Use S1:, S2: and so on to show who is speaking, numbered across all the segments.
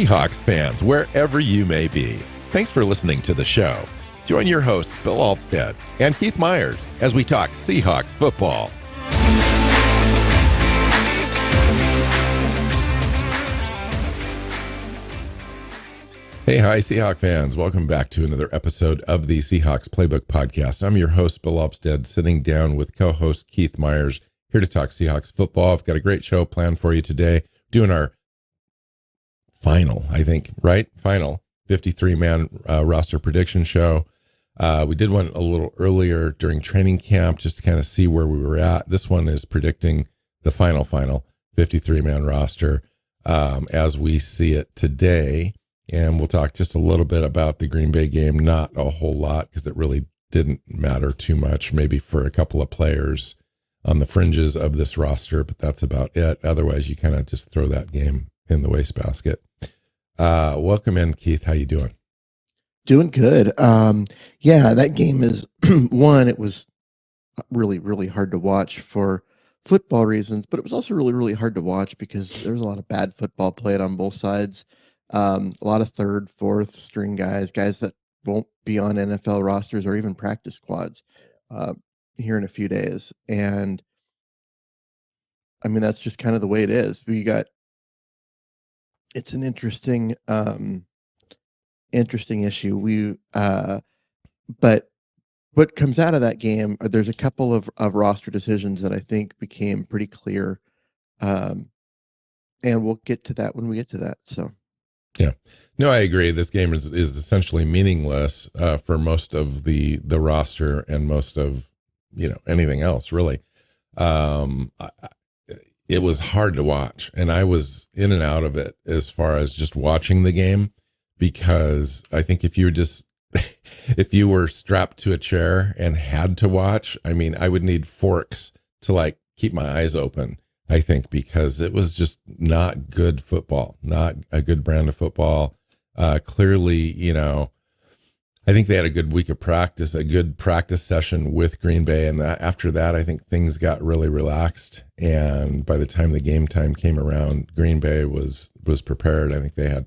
S1: Seahawks fans, wherever you may be, thanks for listening to the show. Join your hosts, Bill Alvstad and Keith Myers, as we talk Seahawks football. Hey, hi, Seahawks fans. Welcome back to another episode of the Seahawks Playbook podcast. I'm your host, Bill Alvstad, sitting down with co-host Keith Myers, here to talk Seahawks football. I've got a great show planned for you today, doing our final 53-man roster prediction show. We did one a little earlier during training camp just to kind of see where we were at. This one is predicting the final 53-man roster as we see it today. And we'll talk just a little bit about the Green Bay game, not a whole lot because it really didn't matter too much, maybe for a couple of players on the fringes of this roster, but that's about it. Otherwise, you kind of just throw that game in the wastebasket. Welcome in, Keith. How you doing?
S2: Doing good. Yeah, that game is one, it was really, really hard to watch for football reasons, but it was also really, really hard to watch because there's a lot of bad football played on both sides. A lot of third, fourth string guys that won't be on NFL rosters or even practice squads here in a few days. And I mean, that's just kind of the way it is. It's an interesting issue. But what comes out of that game, there's a couple of roster decisions that I think became pretty clear. And we'll get to that when we get to that. So.
S1: Yeah, no, I agree. This game is essentially meaningless for most of the roster and most of, anything else, really. It was hard to watch, and I was in and out of it as far as just watching the game, because I think if you were strapped to a chair and had to watch, I mean, I would need forks to keep my eyes open. I think because it was just not good football, not a good brand of football. Clearly, I think they had a good week of practice, a good practice session with Green Bay. And after that, I think things got really relaxed. And by the time the game time came around, Green Bay was prepared. I think they had,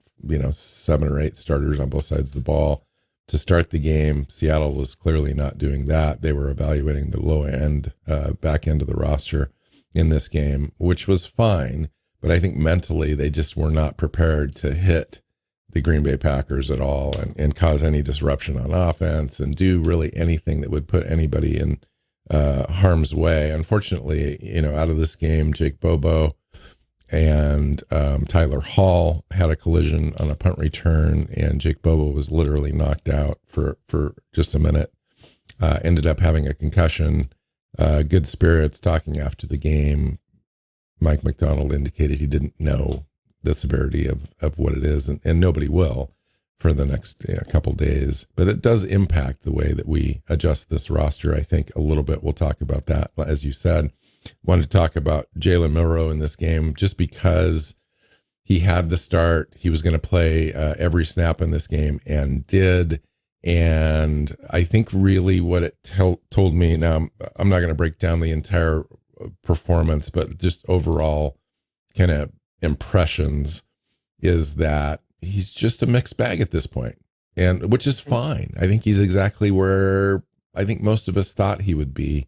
S1: 7 or 8 starters on both sides of the ball to start the game. Seattle was clearly not doing that. They were evaluating the low end, back end of the roster in this game, which was fine, but I think mentally they just were not prepared to hit the Green Bay Packers at all and cause any disruption on offense and do really anything that would put anybody in harm's way. Unfortunately, out of this game, Jake Bobo and Tyler Hall had a collision on a punt return, and Jake Bobo was literally knocked out for just a minute, ended up having a concussion. Good spirits talking after the game. Mike Macdonald indicated he didn't know the severity of what it is, and nobody will for the next couple days. But it does impact the way that we adjust this roster, I think, a little bit. We'll talk about that. As you said, wanted to talk about Jaylen Milro in this game just because he had the start. He was going to play every snap in this game and did. And I think really what it told me, now I'm not going to break down the entire performance, but just overall kind of impressions is that he's just a mixed bag at this point, and which is fine. I think he's exactly where I think most of us thought he would be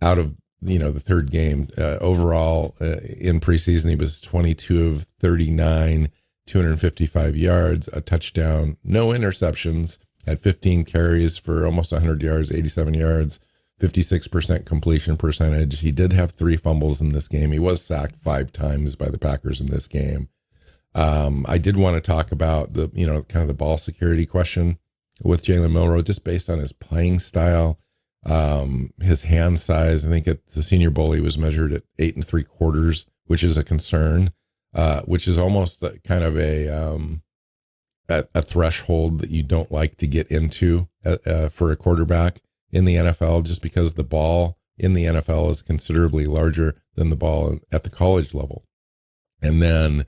S1: out of, the third game. Overall in preseason, he was 22 of 39, 255 yards, a touchdown, no interceptions. Had 15 carries for almost 100 yards, 87 yards, 56% completion percentage. He did have 3 fumbles in this game. He was sacked 5 times by the Packers in this game. I did want to talk about the, kind of the ball security question with Jaylen Milro, just based on his playing style, his hand size. I think at the Senior Bowl, he was measured at 8 3/4, which is a concern, which is almost kind of a threshold that you don't like to get into for a quarterback in the NFL, just because the ball in the NFL is considerably larger than the ball at the college level. And then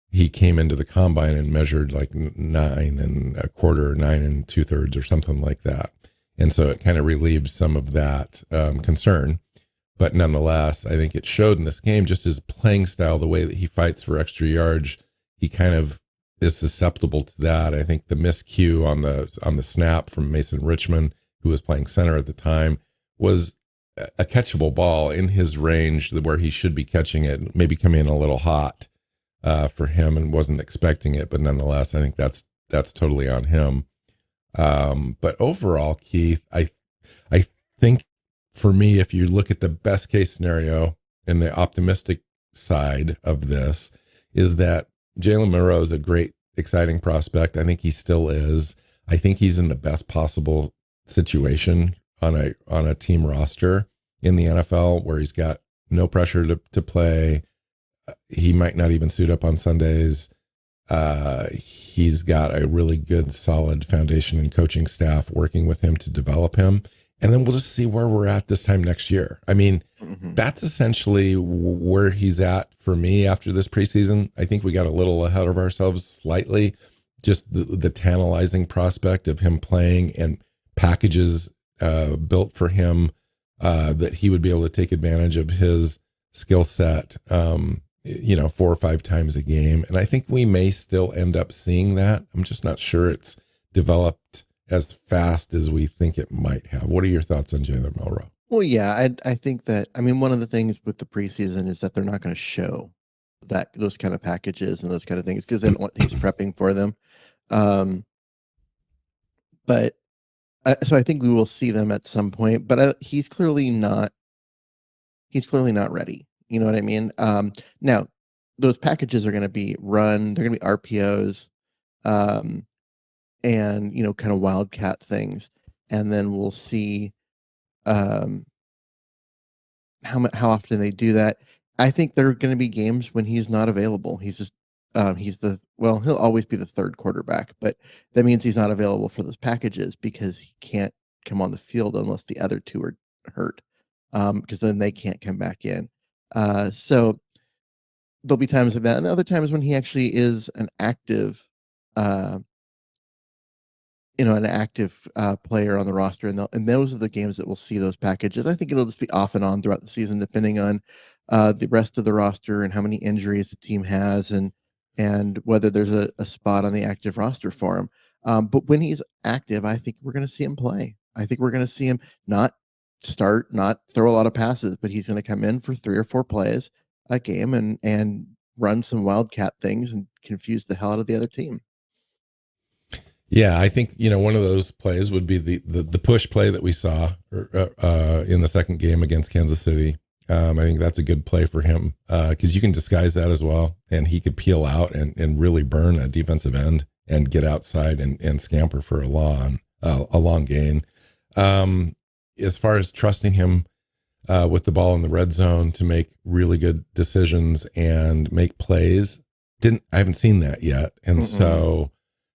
S1: he came into the combine and measured 9 1/4, 9 2/3 or something like that. And so it kind of relieved some of that concern. But nonetheless, I think it showed in this game just his playing style, the way that he fights for extra yards. He kind of is susceptible to that. I think the miscue on the snap from Mason Richmond, who was playing center at the time, was a catchable ball in his range where he should be catching it, maybe coming in a little hot for him and wasn't expecting it. But nonetheless, I think that's totally on him. But overall, Keith, I think for me, if you look at the best case scenario and the optimistic side of this, is that Jaylen Milro is a great, exciting prospect. I think he still is. I think he's in the best possible situation on a team roster in the NFL where he's got no pressure to play. He might not even suit up on Sundays. He's got a really good, solid foundation and coaching staff working with him to develop him. And then we'll just see where we're at this time next year. I mean, that's essentially where he's at for me after this preseason. I think we got a little ahead of ourselves slightly. Just the tantalizing prospect of him playing and packages built for him that he would be able to take advantage of his skill set, 4 or 5 times a game. And I think we may still end up seeing that. I'm just not sure it's developed as fast as we think it might have. What are your thoughts on Jaylen Milro?
S2: Well, yeah, I think that, I mean, one of the things with the preseason is that they're not going to show that those kind of packages and those kind of things because they don't want he's prepping for them. But so I think we will see them at some point, but he's clearly not ready. You know what I mean? Now those packages are going to be run, they're going to be RPOs, and, kind of wildcat things. And then we'll see, how often they do that. I think there are going to be games when he's not available. He's just, he'll always be the third quarterback, but that means he's not available for those packages because he can't come on the field unless the other two are hurt, because then they can't come back in. So there'll be times like that, and other times when he actually is an active, player on the roster, and those are the games that we'll see those packages. I think it'll just be off and on throughout the season, depending on the rest of the roster and how many injuries the team has, and whether there's a spot on the active roster for him. But when he's active, I think we're going to see him play. I think we're going to see him not start, not throw a lot of passes, but he's going to come in for 3 or 4 plays a game and run some wildcat things and confuse the hell out of the other team.
S1: Yeah, I think, one of those plays would be the push play that we saw in the second game against Kansas City. I think that's a good play for him because you can disguise that as well, and he could peel out and really burn a defensive end and get outside and scamper for a long gain. As far as trusting him with the ball in the red zone to make really good decisions and make plays, I haven't seen that yet, and so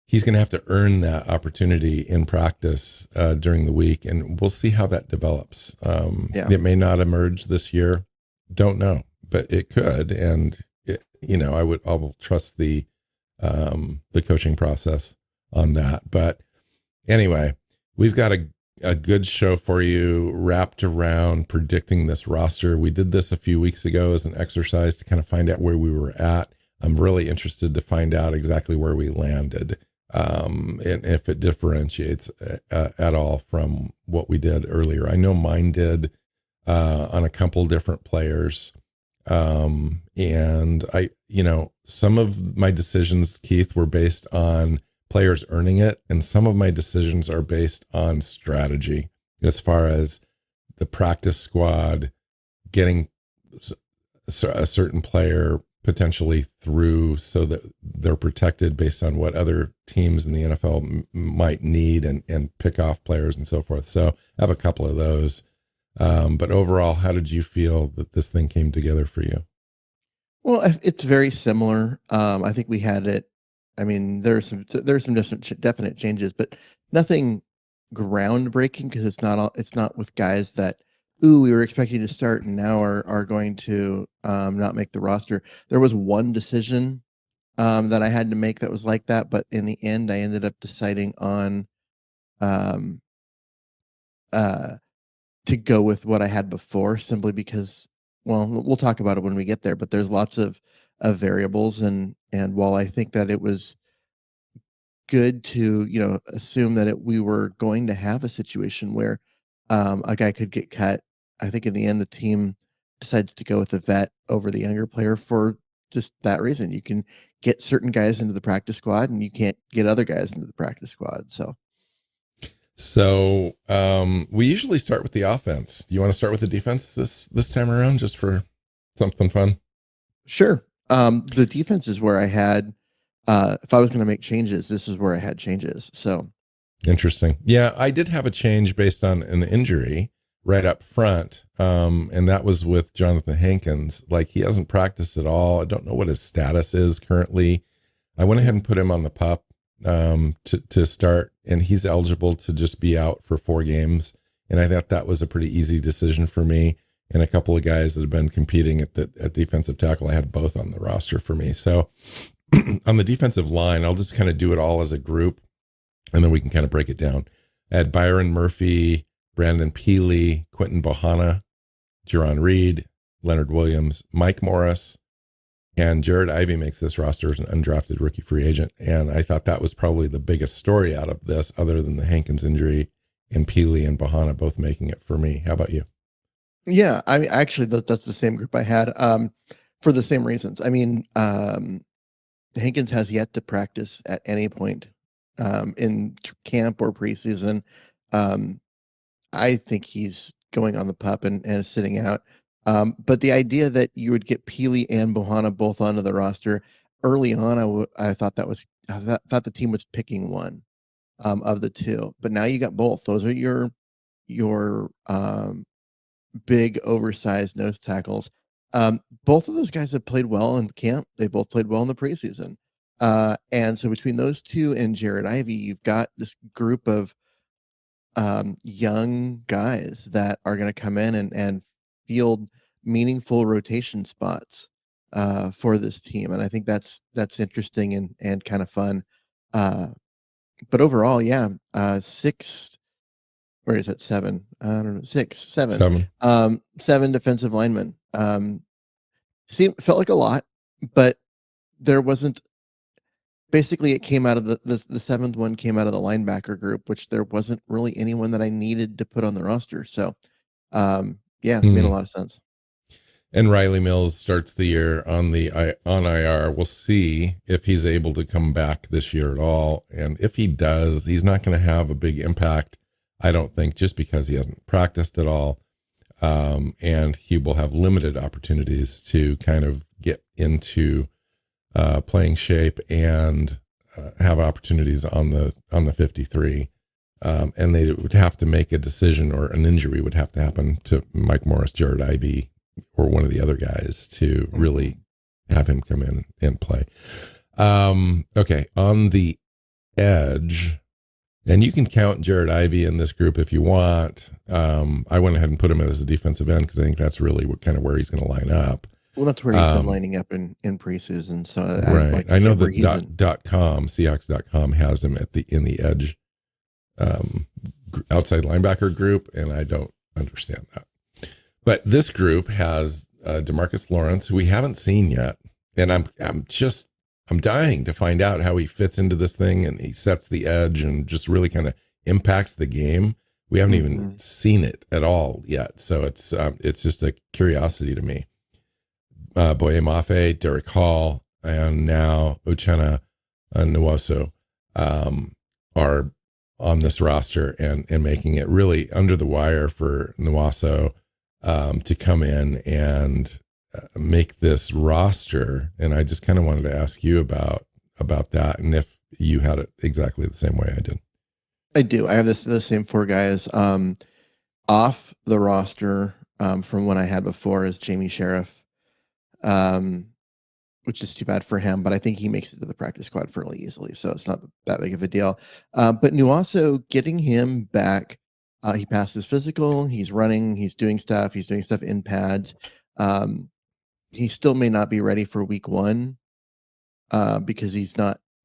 S1: he's going to have to earn that opportunity in practice during the week, and we'll see how that develops. It may not emerge this year, don't know, but it could. And I will trust the coaching process on that. But anyway, we've got a good show for you wrapped around predicting this roster. We did this a few weeks ago as an exercise to kind of find out where we were at. I'm really interested to find out exactly where we landed. And if it differentiates at all from what we did earlier. I know mine did on a couple different players. And some of my decisions, Keith, were based on players earning it. And some of my decisions are based on strategy as far as the practice squad getting a certain player potentially through so that they're protected based on what other teams in the NFL might need and pick off players and so forth. So I have a couple of those. But overall, how did you feel that this thing came together for you?
S2: Well, it's very similar. I think we had it. I mean, there's some definite changes, but nothing groundbreaking because it's not with guys that we were expecting to start and now are going to not make the roster. There was one decision that I had to make that was like that, but in the end, I ended up deciding on to go with what I had before, simply because, well, we'll talk about it when we get there, but there's lots of variables, and while I think that it was good to, assume that we were going to have a situation where a guy could get cut. I think in the end, the team decides to go with a vet over the younger player for just that reason. You can get certain guys into the practice squad and you can't get other guys into the practice squad.
S1: So we usually start with the offense. Do you want to start with the defense this time around, just for something fun?
S2: Sure. The defense is where I had, if I was going to make changes, this is where I had changes. So
S1: interesting. Yeah, I did have a change based on an injury right up front, and that was with Jonathan Hankins. Like, he hasn't practiced at all. I don't know what his status is currently. I went ahead and put him on the PUP to start, and he's eligible to just be out for 4 games. And I thought that was a pretty easy decision for me. And a couple of guys that have been competing at defensive tackle, I had both on the roster for me. So on the defensive line, I'll just kind of do it all as a group, and then we can kind of break it down. I had Byron Murphy, Brandon Peely, Quentin Bohanna, Jerron Reed, Leonard Williams, Mike Morris, and Jared Ivey makes this roster as an undrafted rookie free agent. And I thought that was probably the biggest story out of this, other than the Hankins injury and Peely and Bohanna both making it for me. How about you?
S2: Yeah, I mean, actually, that's the same group I had for the same reasons. I mean, Hankins has yet to practice at any point in camp or preseason. I think he's going on the PUP and sitting out. But the idea that you would get Peely and Bohanna both onto the roster early on, I thought thought the team was picking one of the two. But now you got both. Those are your big, oversized nose tackles. Both of those guys have played well in camp. They both played well in the preseason. And so between those two and Jared Ivey, you've got this group of young guys that are going to come in and field meaningful rotation spots for this team. And I think that's interesting and kind of fun. But overall, yeah, 6, where is it? 7? I don't know, 6, 7. 7 defensive linemen. Felt like a lot, but there wasn't. Basically, it came out of the 7th one came out of the linebacker group, which there wasn't really anyone that I needed to put on the roster. So, made a lot of sense.
S1: And Riley Mills starts the year on IR. We'll see if he's able to come back this year at all. And if he does, he's not going to have a big impact, I don't think, just because he hasn't practiced at all. And he will have limited opportunities to kind of get into playing shape and have opportunities on the 53. And they would have to make a decision, or an injury would have to happen to Mike Morris, Jared Ivey, or one of the other guys to really have him come in and play. Okay, on the edge, and you can count Jared Ivey in this group if you want. I went ahead and put him as a defensive end because I think that's really where he's going to line up.
S2: Well, that's where he's been lining up in preseason. So
S1: right, I know that Seahawks.com has him in the edge outside linebacker group, and I don't understand that. But this group has DeMarcus Lawrence, who we haven't seen yet, and I'm dying to find out how he fits into this thing, and he sets the edge and just really kind of impacts the game. We haven't even seen it at all yet, so it's just a curiosity to me. Boye Mafe, Derek Hall, and now Uchenna and Nwoso are on this roster and making it really under the wire for Nwoso to come in and make this roster. And I just kind of wanted to ask you about that, and if you had it exactly the same way I did.
S2: I do. I have the same 4 guys off the roster from what I had before is Jamie Sheriff, which is too bad for him, but I think he makes it to the practice squad fairly easily, so it's not that big of a deal. But Nwoso, getting him back, he passed his physical, he's running, he's doing stuff in pads. He still may not be ready for week 1 because he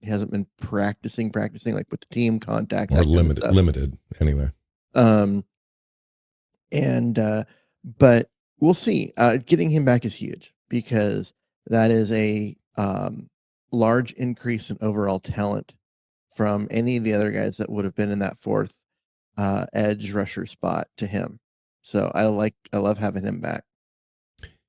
S2: hasn't been practicing like with the team contact,
S1: or limited anyway.
S2: But we'll see. Getting him back is huge because that is a large increase in overall talent from any of the other guys that would have been in that fourth edge rusher spot to him. So I love having him back.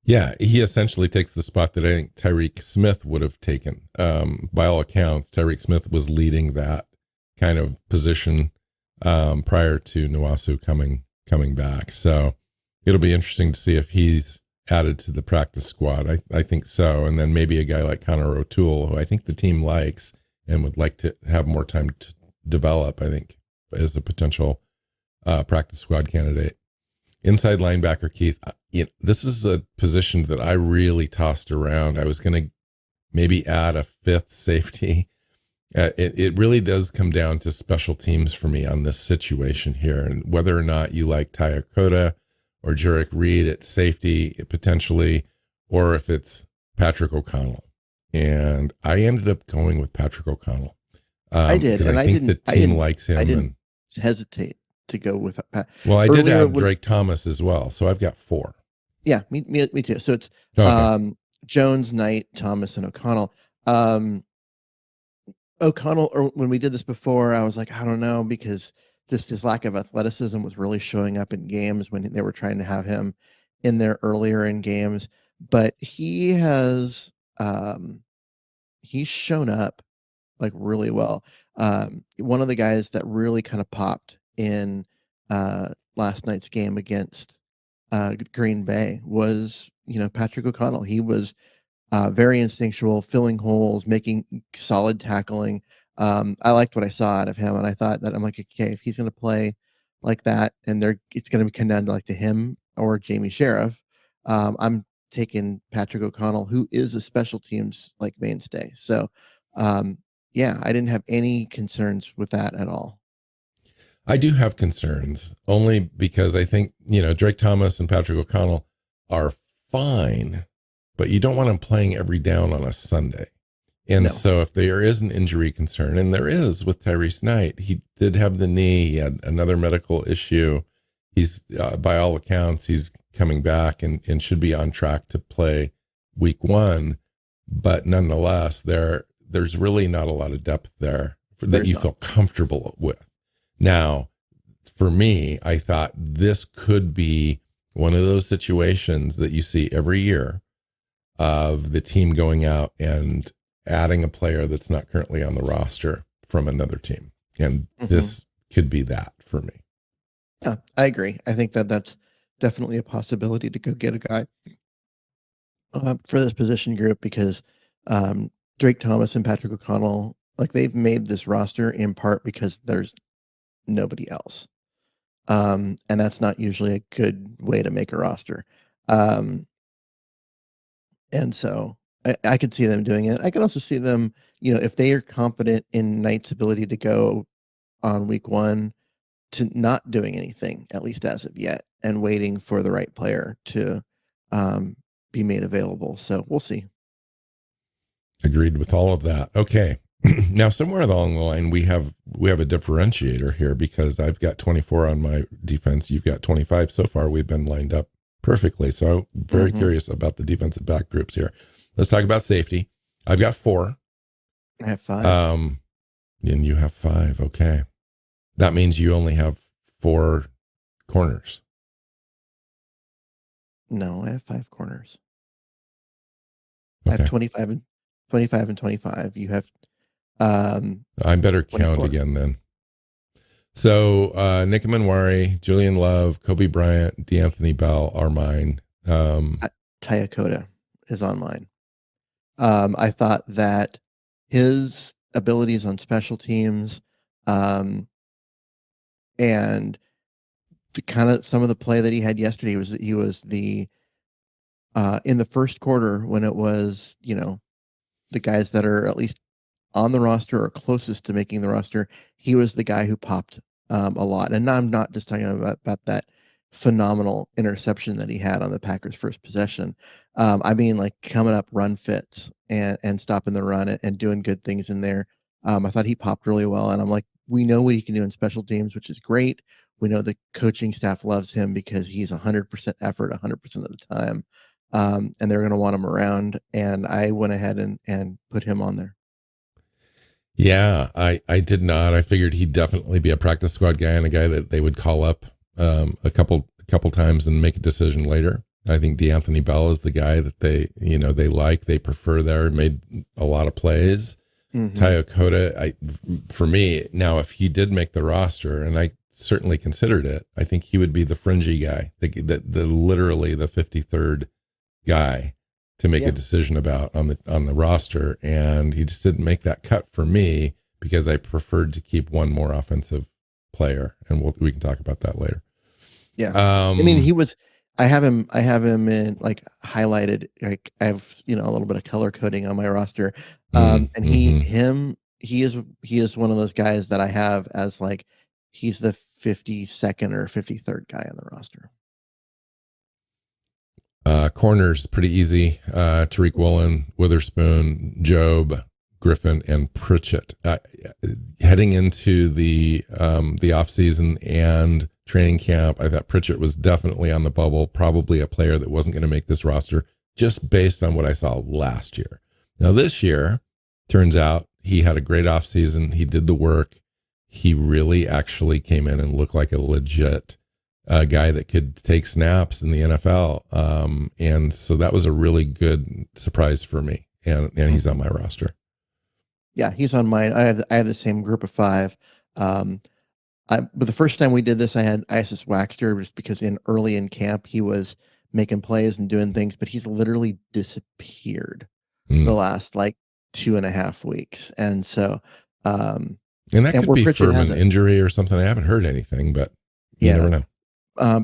S1: Yeah, he essentially takes the spot that I think Tariq Smith would have taken. By all accounts, Tariq Smith was leading that kind of position prior to Nwoso coming back. So it'll be interesting to see if he's added to the practice squad. I think so. And then maybe a guy like Connor O'Toole, who I think the team likes and would like to have more time to develop, I think, is a potential practice squad candidate. Inside linebacker, Keith, this is a position that I really tossed around. I was going to maybe add a fifth safety. It really does come down to special teams for me on this situation here, and whether or not you like Tyakota or Jurek Reed at safety potentially, or if it's Patrick O'Connell. And I ended up going with Patrick O'Connell.
S2: I did,
S1: and I think the team likes him.
S2: I didn't hesitate to go with Pat.
S1: Well, I did add Drake Thomas as well, so I've got 4.
S2: Yeah, me too. So it's Jones, Knight, Thomas, and O'Connell. O'Connell, or when we did this before, I was like, I don't know, because his lack of athleticism was really showing up in games when they were trying to have him in there earlier in games. But he has he's shown up like really well. One of the guys that really kind of popped in last night's game against Green Bay was, Patrick O'Connell. He was very instinctual, filling holes, making solid tackling. I liked what I saw out of him, and I thought that I'm like, okay, if he's going to play like that, and it's going to come down to like to him or Jamie Sheriff, I'm taking Patrick O'Connell, who is a special teams like mainstay. So, yeah, I didn't have any concerns with that at all.
S1: I do have concerns only because I think, Drake Thomas and Patrick O'Connell are fine, but you don't want them playing every down on a Sunday. And so if there is an injury concern, and there is with Tyrese Knight, he did have the knee, he had another medical issue. He's, by all accounts, he's coming back and should be on track to play week 1. But nonetheless, there's really not a lot of depth there that you feel comfortable with. Now, for me, I thought this could be one of those situations that you see every year of the team going out and adding a player that's not currently on the roster from another team. And this could be that for me.
S2: Yeah, I agree. I think that's definitely a possibility to go get a guy for this position group, because Drake Thomas and Patrick O'Connell, like, they've made this roster in part because there's nobody else. And that's not usually a good way to make a roster. And so I could see them doing it. I could also see them, if they are confident in Knight's ability to go on week 1, to not doing anything, at least as of yet, and waiting for the right player to be made available. So we'll see.
S1: Agreed with all of that. Okay. Now, somewhere along the line, we have a differentiator here, because I've got 24 on my defense. You've got 25. So far, we've been lined up perfectly. So I'm very curious about the defensive back groups here. Let's talk about safety. I've got 4.
S2: I have 5.
S1: And you have 5. Okay. That means you only have 4 corners.
S2: No, I have 5 corners.
S1: Okay.
S2: I have 25 and 25. You have
S1: I better
S2: 24.
S1: count again then. So Nick Manwari, Julian Love, Kobe Bryant, DeAnthony Bell are mine.
S2: Tyakota is on mine. I thought that his abilities on special teams, and the kind of some of the play that he had yesterday he was the in the first quarter, when it was, the guys that are at least on the roster or closest to making the roster, he was the guy who popped a lot. And I'm not just talking about that phenomenal interception that he had on the Packers' first possession. I mean, like, coming up run fits and stopping the run and doing good things in there. I thought he popped really well, and I'm like, we know what he can do in special teams, which is great. We know the coaching staff loves him because he's 100% effort 100% of the time, and they're going to want him around. And I went ahead and put him on there.
S1: Yeah, I did not. I figured he'd definitely be a practice squad guy and a guy that they would call up a couple times and make a decision later. I think DeAnthony Bell is the guy that they prefer there, made a lot of plays.
S2: Mm-hmm.
S1: Tyokota, for me, now if he did make the roster, and I certainly considered it, I think he would be the fringy guy, the literally the 53rd guy to make a decision about on the roster, and he just didn't make that cut for me because I preferred to keep one more offensive player, and we can talk about that later.
S2: Yeah, I mean, he was. I have him in like highlighted. Like I have a little bit of color coding on my roster, and he is one of those guys that I have as like he's the 52nd or 53rd guy on the roster.
S1: Corners pretty easy. Tariq Woolen, Witherspoon, Job, Griffin, and Pritchett. Heading into the off season and training camp, I thought Pritchett was definitely on the bubble, probably a player that wasn't going to make this roster, just based on what I saw last year. Now this year, turns out he had a great off season. He did the work. He really actually came in and looked like a legit guy that could take snaps in the NFL. And so that was a really good surprise for me. And he's on my roster.
S2: Yeah, he's on mine. I have the same group of 5. But the first time we did this, I had Isis Waxter just because early in camp he was making plays and doing things, but he's literally disappeared the last like 2.5 weeks. And so,
S1: and that could be from an injury or something. I haven't heard anything, but you never know.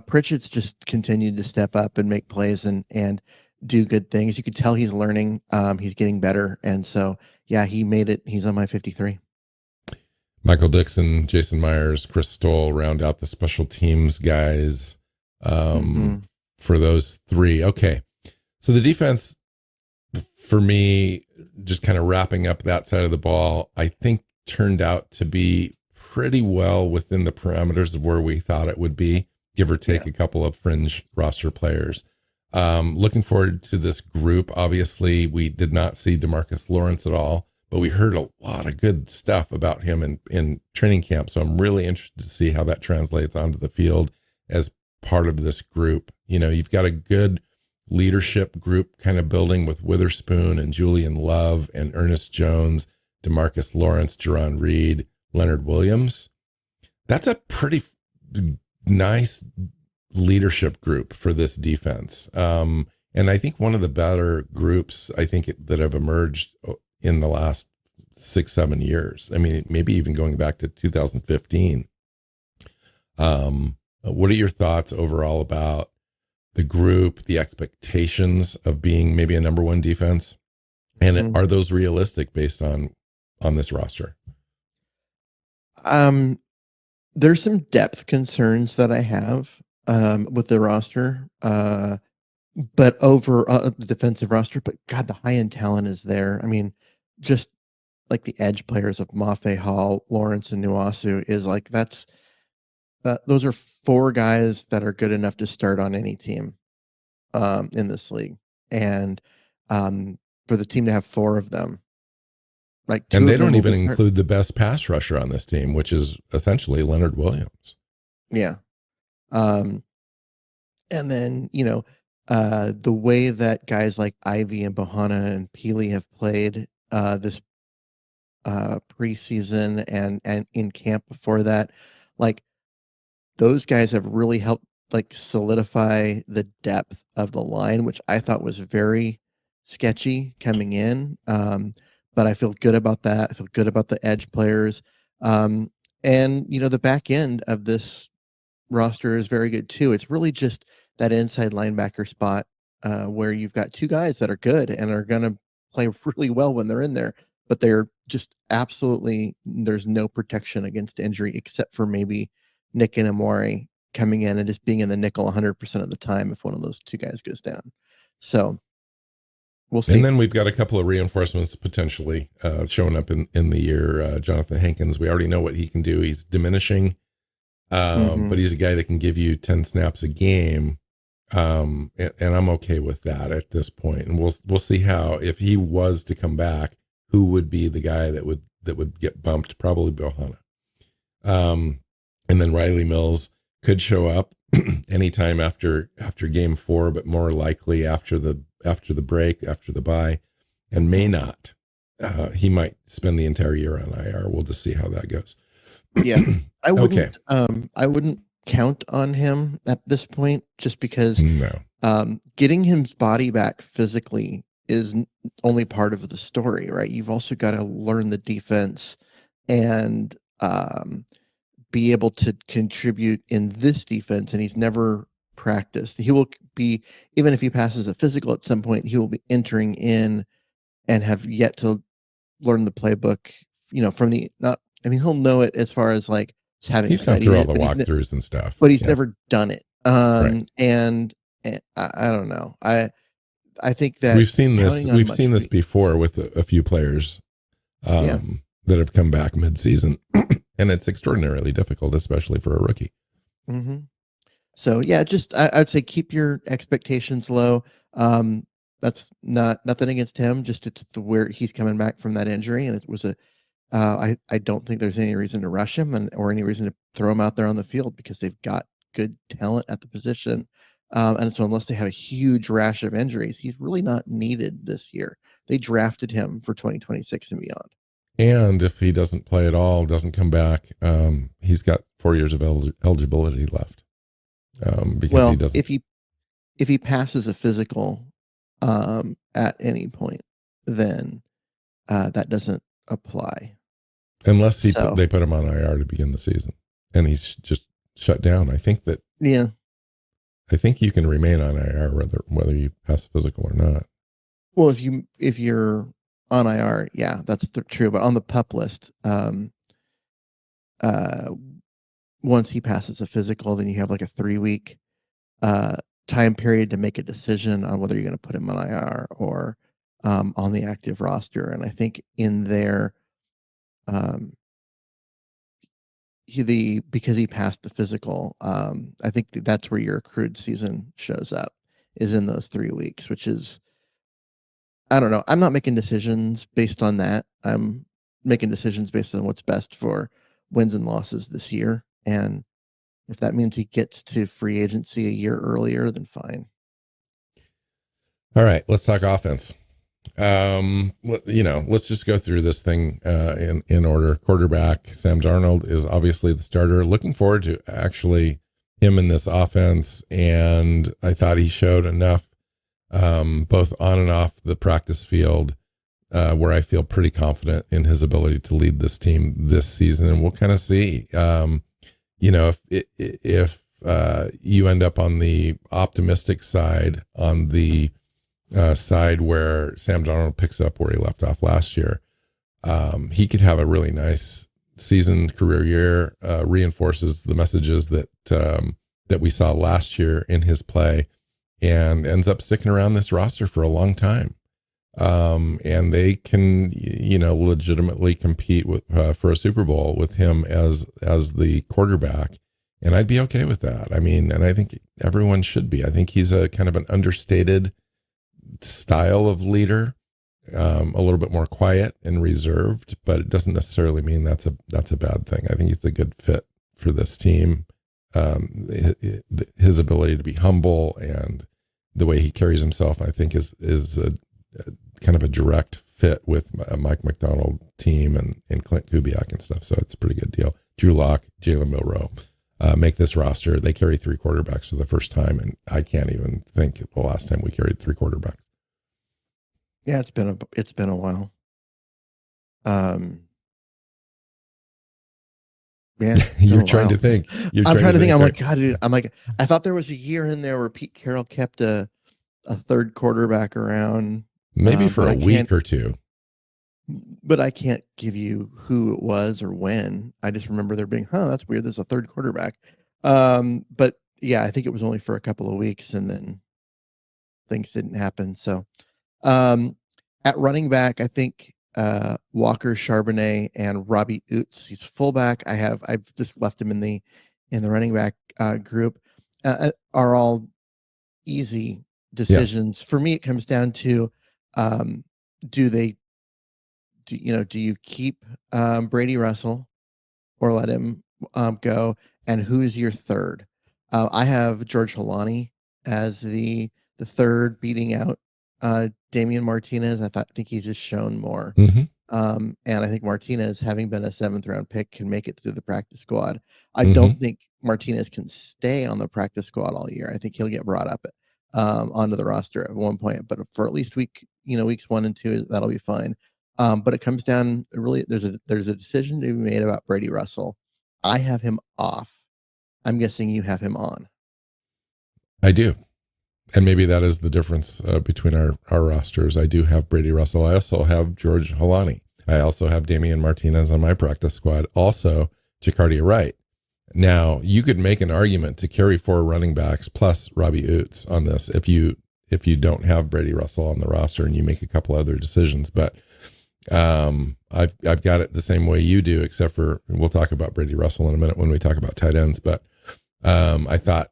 S2: Pritchett's just continued to step up and make plays and do good things. You could tell he's learning. He's getting better. And so, yeah, he made it. He's on my 53.
S1: Michael Dixon, Jason Myers, Chris Stoll round out the special teams guys for those 3. Okay. So the defense, for me, just kind of wrapping up that side of the ball, I think turned out to be pretty well within the parameters of where we thought it would be, give or take a couple of fringe roster players. Looking forward to this group. Obviously, we did not see DeMarcus Lawrence at all, but we heard a lot of good stuff about him in training camp. So I'm really interested to see how that translates onto the field as part of this group. You've got a good leadership group kind of building with Witherspoon and Julian Love and Ernest Jones, DeMarcus Lawrence, Jerron Reed, Leonard Williams. That's a pretty nice leadership group for this defense. And I think one of the better groups that have emerged in the last 6-7 years. I mean, maybe even going back to 2015. What are your thoughts overall about the group, the expectations of being maybe a number 1 defense? And are those realistic based on this roster?
S2: There's some depth concerns that I have with the roster, but over the defensive roster. But God, the high end talent is there. I mean, just like the edge players of Mafe, Hall, Lawrence, and Nwoso is like those are 4 guys that are good enough to start on any team in this league, and for the team to have 4 of them.
S1: And they don't even include the best pass rusher on this team, which is essentially Leonard Williams.
S2: Yeah. And then, the way that guys like Ivy and Bohanna and Peely have played this preseason and in camp before that, like those guys have really helped like solidify the depth of the line, which I thought was very sketchy coming in. But I feel good about that. I feel good about the edge players. And, the back end of this roster is very good too. It's really just that inside linebacker spot where you've got 2 guys that are good and are going to play really well when they're in there, but they're just there's no protection against injury except for maybe Nick and Amori coming in and just being in the nickel 100% of the time if one of those 2 guys goes down. So we'll see.
S1: And then we've got a couple of reinforcements potentially showing up in the year. Jonathan Hankins, we already know what he can do. He's diminishing, but he's a guy that can give you 10 snaps a game. And I'm okay with that at this point. And we'll see how, if he was to come back, who would be the guy that would that would get bumped, probably Bohanna. And then Riley Mills could show up anytime after game 4, but more likely after the break, after the bye, and may not. He might spend the entire year on IR. We'll just see how that goes.
S2: Yeah, I wouldn't. I wouldn't count on him at this point, just because getting his body back physically is only part of the story, right? You've also got to learn the defense and be able to contribute in this defense. And he's never practiced. He will be, even if he passes a physical at some point, he will be entering in and have yet to learn the playbook, from the, not, I mean, he'll know it as far as like having
S1: he's gone through all the walkthroughs and stuff,
S2: but he's never done it.
S1: Right.
S2: And I don't know. I think that
S1: we've seen this before with a few players that have come back mid-season, and it's extraordinarily difficult, especially for a rookie.
S2: Mm-hmm. So yeah, just I'd say keep your expectations low. That's nothing against him. Just it's where he's coming back from that injury, and it was I don't think there's any reason to rush him or any reason to throw him out there on the field, because they've got good talent at the position. And so unless they have a huge rash of injuries, he's really not needed this year. They drafted him for 2026 and beyond. And
S1: if he doesn't play at all, doesn't come back, he's got 4 years of eligibility left. Because he doesn't.
S2: If he passes a physical at any point, then that doesn't apply.
S1: Unless they put him on IR to begin the season, and he's just shut down. I think you can remain on IR whether you pass a physical or not. Well,
S2: if you're on IR, yeah, that's true. But on the PUP list, once he passes a physical, then you have like a 3-week time period to make a decision on whether you're going to put him on IR or on the active roster. And I think in there, because he passed the physical, I think that's where your accrued season shows up, is in those 3 weeks, which is, I don't know. I'm not making decisions based on that. I'm making decisions based on what's best for wins and losses this year. And if that means he gets to free agency a year earlier, then fine.
S1: All right, let's talk offense. Let's just go through this thing in order. Quarterback Sam Darnold is obviously the starter. Looking forward to actually him in this offense, and I thought he showed enough both on and off the practice field where I feel pretty confident in his ability to lead this team this season, and we'll kind of see. If you end up on the optimistic side, on the side where Sam Darnold picks up where he left off last year, he could have a really nice season, career year, reinforces the messages that we saw last year in his play, and ends up sticking around this roster for a long time. And they can, legitimately compete with for a Super Bowl with him as the quarterback. And I'd be okay with that. I mean, and I think everyone should be. I think he's a kind of an understated style of leader, a little bit more quiet and reserved, but it doesn't necessarily mean that's a bad thing. I think he's a good fit for this team. His ability to be humble and the way he carries himself, I think, is a kind of a direct fit with Mike Macdonald team and Klint, Kubiak and stuff. So it's a pretty good deal. Drew Lock, Jaylen Milro make this roster. They carry 3 quarterbacks for the first time, and I can't even think the last time we carried 3 quarterbacks.
S2: Yeah, it's been a while. Yeah,
S1: you're trying to think.
S2: I'm trying to think. I'm like, God, dude. I'm like, I thought there was a year in there where Pete Carroll kept a third quarterback around.
S1: Maybe for a week or two.
S2: But I can't give you who it was or when. I just remember there being, that's weird. There's a third quarterback. But yeah, I think it was only for a couple of weeks, and then things didn't happen. So at running back, I think Walker, Charbonnet, and Robbie Oots. He's fullback. I've just left him in the running back group. Are all easy decisions. Yes. For me, it comes down to do do you keep Brady Russell or let him go? And who's your third? I have George Holani as the third, beating out Damien Martinez. I think he's just shown more.
S1: Mm-hmm.
S2: And I think Martinez, having been a 7th round pick, can make it through the practice squad. I don't think Martinez can stay on the practice squad all year. I think he'll get brought up onto the roster at one point, but for at least weeks 1 and 2, that'll be fine. But it comes down, really, there's a decision to be made about Brady Russell. I have him off. I'm guessing you have him on.
S1: I do. And maybe that is the difference between our rosters. I do have Brady Russell. I also have George Holani. I also have Damien Martinez on my practice squad. Also, Jacardia Wright. Now, you could make an argument to carry 4 running backs plus Robbie Oots on this if you don't have Brady Russell on the roster and you make a couple other decisions. But I've got it the same way you do, except for we'll talk about Brady Russell in a minute when we talk about tight ends. But I thought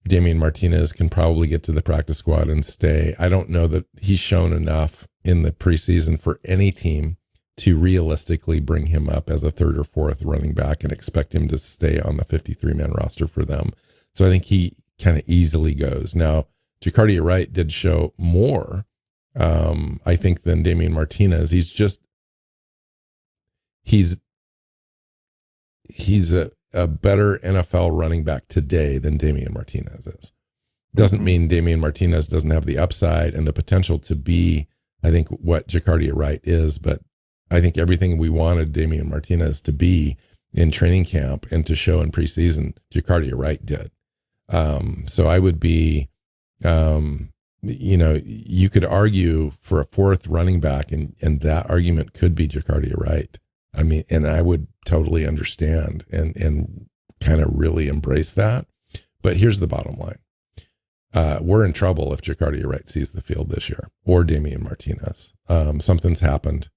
S1: Damien Martinez can probably get to the practice squad and stay. I don't know that he's shown enough in the preseason for any team to realistically bring him up as a 3rd or 4th running back and expect him to stay on the 53-man roster for them. So I think he kind of easily goes. Now, Jacardia Wright did show more, I think, than Damien Martinez. He's a better NFL running back today than Damien Martinez is. Doesn't mean Damien Martinez doesn't have the upside and the potential to be, I think, what Jacardia Wright is, but I think everything we wanted Damien Martinez to be in training camp and to show in preseason, Jacardia Wright did. So I would be, you could argue for a 4th running back, and that argument could be Jacardia Wright. I mean, and I would totally understand and kind of really embrace that. But here's the bottom line. We're in trouble if Jacardia Wright sees the field this year, or Damien Martinez. Something's happened.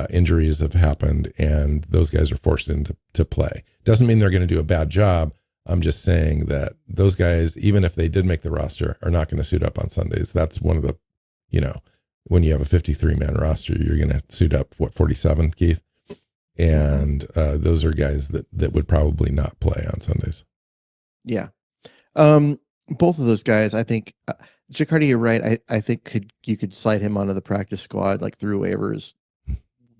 S1: Injuries have happened, and those guys are forced into play. Doesn't mean they're going to do a bad job. I'm just saying that those guys, even if they did make the roster, are not going to suit up on Sundays. That's one of the, when you have a 53-man roster, you're going to suit up, 47, Keith? And those are guys that would probably not play on Sundays.
S2: Yeah. Both of those guys, I think, Jacardia Wright, I think you could slide him onto the practice squad, like through waivers.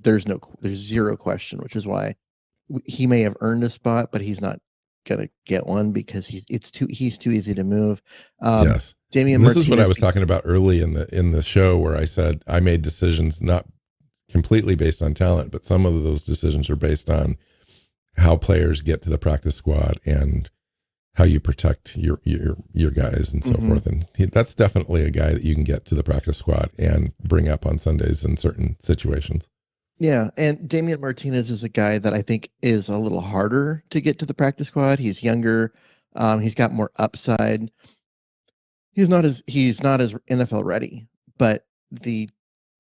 S2: There's zero question, which is why he may have earned a spot, but he's not gonna get one because he's too easy to move.
S1: Yes,
S2: Damien.
S1: This is what I was talking about early in the show, where I said I made decisions not completely based on talent, but some of those decisions are based on how players get to the practice squad and how you protect your guys and so forth. And that's definitely a guy that you can get to the practice squad and bring up on Sundays in certain situations.
S2: Yeah, and Damien Martinez is a guy that I think is a little harder to get to the practice squad. He's younger. He's got more upside. He's not as NFL ready, but the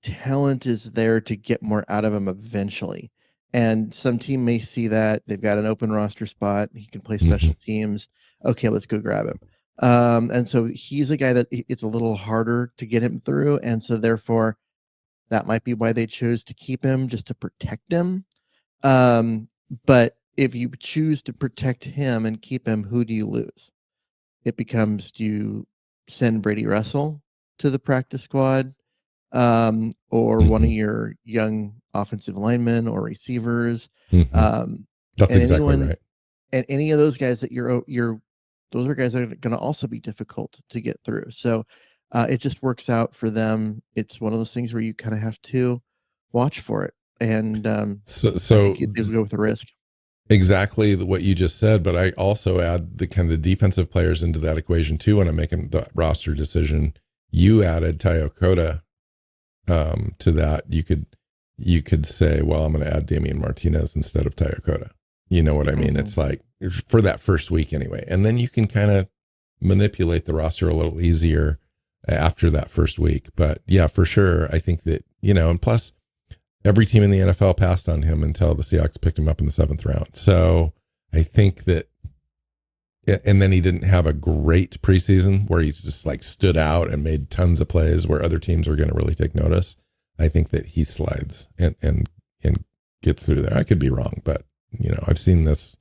S2: talent is there to get more out of him eventually. And some team may see that they've got an open roster spot. He can play special teams. Okay, let's go grab him. And so he's a guy that it's a little harder to get him through. And so therefore, that might be why they chose to keep him, just to protect him. But if you choose to protect him and keep him, who do you lose? It becomes, do you send Brady Russell to the practice squad, or one of your young offensive linemen or receivers?
S1: That's exactly right.
S2: And any of those guys that those are guys that are going to also be difficult to get through. So it just works out for them. It's one of those things where you kind of have to watch for it. And so they go with the risk.
S1: Exactly what you just said, but I also add the kind of defensive players into that equation too. When I'm making the roster decision, you added Tayokota to that. You could say, well, I'm going to add Damien Martinez instead of Tayokota. You know what I mean? It's like for that first week anyway. And then you can kind of manipulate the roster a little easier after that first week. But yeah, for sure. I think that, and plus every team in the NFL passed on him until the Seahawks picked him up in the 7th round. So I think that, and then he didn't have a great preseason where he's just like stood out and made tons of plays where other teams are going to really take notice. I think that he slides and and gets through there. I could be wrong, but I've seen this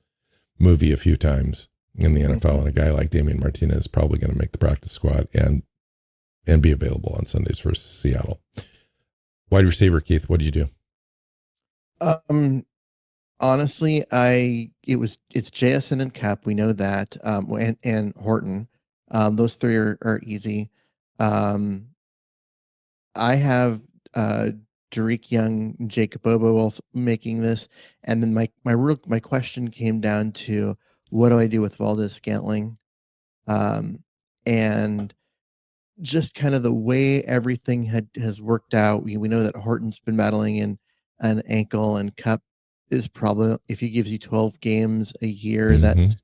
S1: movie a few times in the NFL, and a guy like Damien Martinez is probably going to make the practice squad and be available on Sundays for Seattle. Wide receiver, Keith, what do you do?
S2: Honestly, it's JSN and Cap. We know that, and Horton. Those three are easy. I have Tariq Young, Jacob Bobo also making this, and then my question came down to what do I do with Valdez-Scantling, and just kind of the way everything has worked out. We know that Horton's been battling in an ankle, and Cup is probably, if he gives you 12 games a year, that's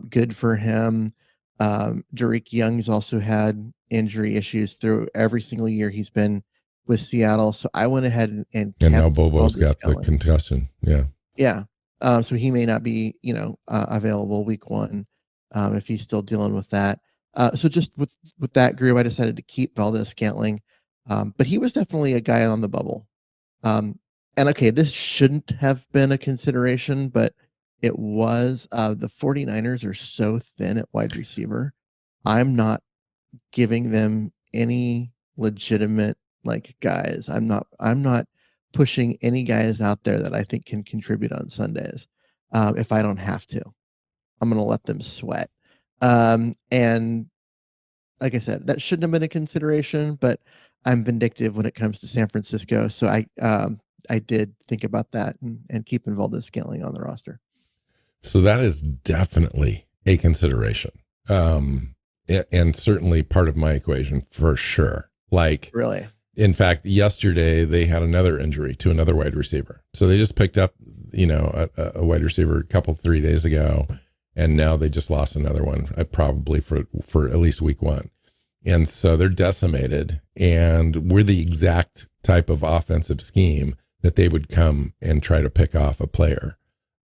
S2: good for him. Tariq Young's also had injury issues through every single year he's been with Seattle. So I went ahead and
S1: now Bobo's got the concussion.
S2: Yeah. So he may not be, available week 1 if he's still dealing with that. So just with that group, I decided to keep Valdez-Scantling. But he was definitely a guy on the bubble. And okay, this shouldn't have been a consideration, but it was. The 49ers are so thin at wide receiver. I'm not giving them any legitimate guys. I'm not pushing any guys out there that I think can contribute on Sundays. If I don't have to, I'm going to let them sweat. And like I said, that shouldn't have been a consideration, but I'm vindictive when it comes to San Francisco. So I did think about that and keeping Valdez-Scantling on the roster.
S1: So that is definitely a consideration. And certainly part of my equation for sure.
S2: Really?
S1: In fact, yesterday they had another injury to another wide receiver. So they just picked up, a wide receiver 3 days ago, and now they just lost another one, probably for at least week 1. And so they're decimated, and we're the exact type of offensive scheme that they would come and try to pick off a player.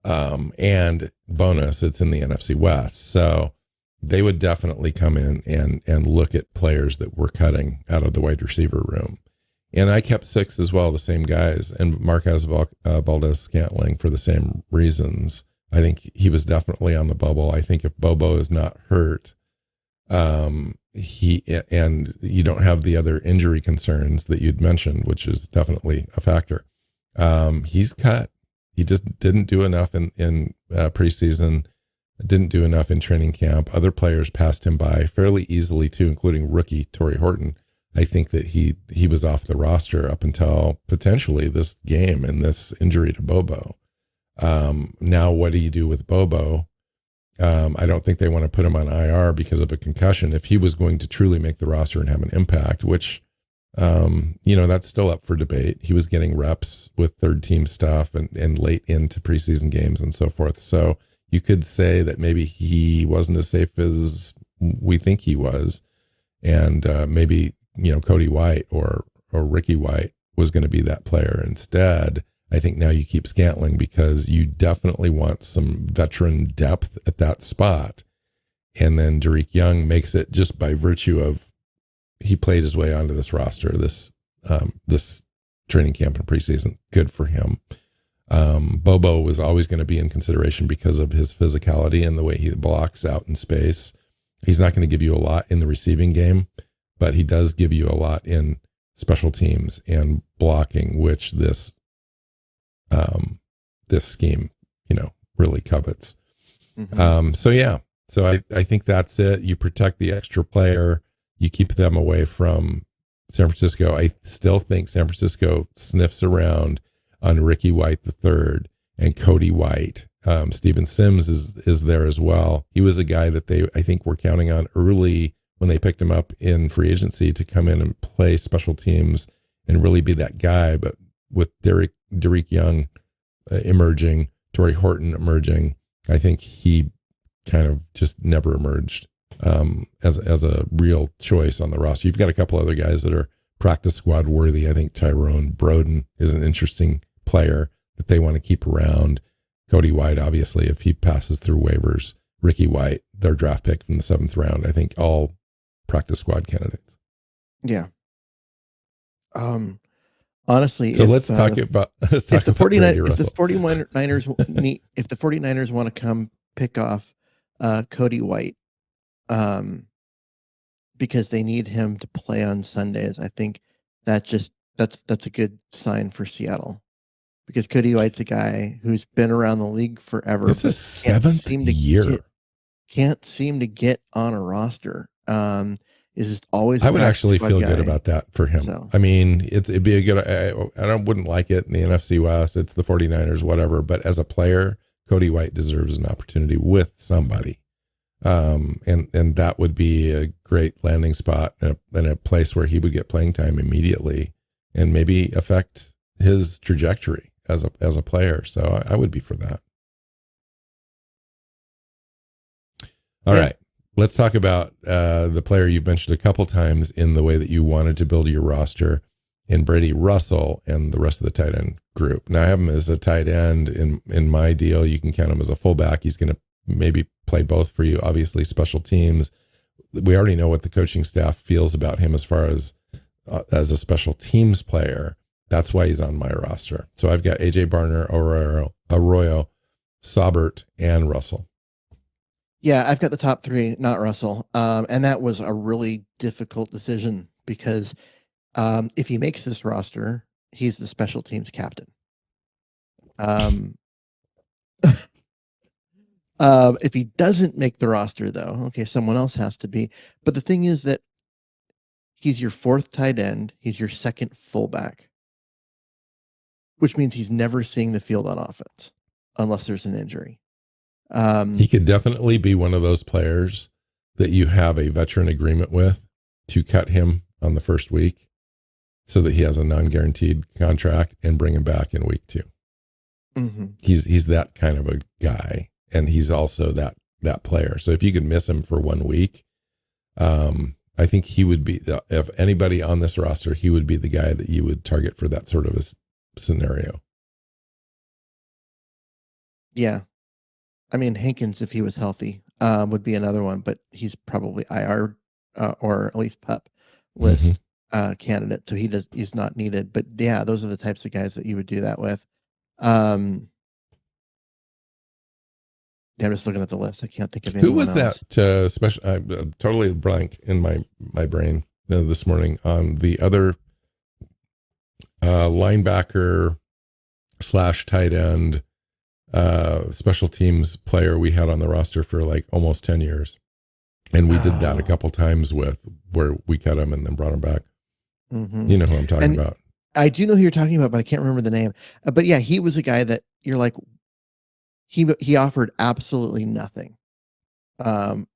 S1: And bonus, it's in the NFC West. So they would definitely come in and look at players that we're cutting out of the wide receiver room. And I kept 6 as well, the same guys, and Marquez Valdez-Scantling for the same reasons. I think he was definitely on the bubble. I think if Bobo is not hurt, and you don't have the other injury concerns that you'd mentioned, which is definitely a factor. He's cut. He just didn't do enough in preseason, didn't do enough in training camp. Other players passed him by fairly easily too, including rookie Torrey Horton. I think that he was off the roster up until potentially this game and this injury to Bobo. Now, what do you do with Bobo? I don't think they want to put him on IR because of a concussion. If he was going to truly make the roster and have an impact, which, that's still up for debate. He was getting reps with third team stuff and late into preseason games and so forth. So you could say that maybe he wasn't as safe as we think he was. And maybe, Cody White or Ricky White was going to be that player instead. I think now you keep Scantling because you definitely want some veteran depth at that spot. And then Tariq Young makes it just by virtue of he played his way onto this roster, this training camp and preseason. Good for him. Bobo was always going to be in consideration because of his physicality and the way he blocks out in space. He's not going to give you a lot in the receiving game, but he does give you a lot in special teams and blocking, which this scheme, really covets.
S2: Mm-hmm.
S1: So I think that's it. You protect the extra player, you keep them away from San Francisco. I still think San Francisco sniffs around on Ricky White III and Cody White. Steven Sims is there as well. He was a guy that I think were counting on early when they picked him up in free agency to come in and play special teams and really be that guy. But with Tariq Young emerging, Torrey Horton emerging, I think he kind of just never emerged as a real choice on the roster. You've got a couple other guys that are practice squad worthy. I think Tyrone Broden is an interesting player that they want to keep around. Cody White, obviously, if he passes through waivers. Ricky White, their draft pick from the 7th round. I think all practice squad candidates.
S2: Yeah. Honestly,
S1: So let's talk about Brady Russell.
S2: If the 49ers want to come pick off Cody White, because they need him to play on Sundays, I think that's a good sign for Seattle. Because Cody White's a guy who's been around the league forever.
S1: It's his 7th year.
S2: Can't seem to get on a roster. Is just always.
S1: I would actually feel good about that for him. So. I mean, it'd be a good. I wouldn't like it in the NFC West. It's the 49ers, whatever. But as a player, Cody White deserves an opportunity with somebody, and that would be a great landing spot and a place where he would get playing time immediately, and maybe affect his trajectory as a player. So I would be for that. All right. Let's talk about the player you've mentioned a couple times in the way that you wanted to build your roster in Brady Russell and the rest of the tight end group. Now I have him as a tight end in my deal. You can count him as a fullback. He's going to maybe play both for you. Obviously special teams. We already know what the coaching staff feels about him as far as a special teams player. That's why he's on my roster. So I've got AJ Barner, Arroyo, Saubert, and Russell.
S2: Yeah, I've got the top 3, not Russell. And that was a really difficult decision because if he makes this roster, he's the special teams captain. If he doesn't make the roster, though, okay, someone else has to be. But the thing is that he's your 4th tight end. He's your 2nd fullback, which means he's never seeing the field on offense unless there's an injury.
S1: He could definitely be one of those players that you have a veteran agreement with to cut him on the first week so that he has a non-guaranteed contract and bring him back in week 2.
S2: Mm-hmm.
S1: He's that kind of a guy, and he's also that player. So if you could miss him for 1 week, I think he would be, if anybody on this roster, he would be the guy that you would target for that sort of a scenario.
S2: Yeah. I mean, Hankins, if he was healthy, would be another one, but he's probably IR or at least PUP list candidate, so he's not needed. But yeah, those are the types of guys that you would do that with. I'm just looking at the list. I can't think of anyone.
S1: Who was
S2: else.
S1: That special? I'm totally blank in my brain this morning on the other linebacker / tight end. Special teams player we had on the roster for like almost 10 years. And we did that a couple times where we cut him and then brought him back.
S2: Mm-hmm.
S1: You know who I'm talking about.
S2: I do know who you're talking about, but I can't remember the name. But yeah, he was a guy that you're like, he offered absolutely nothing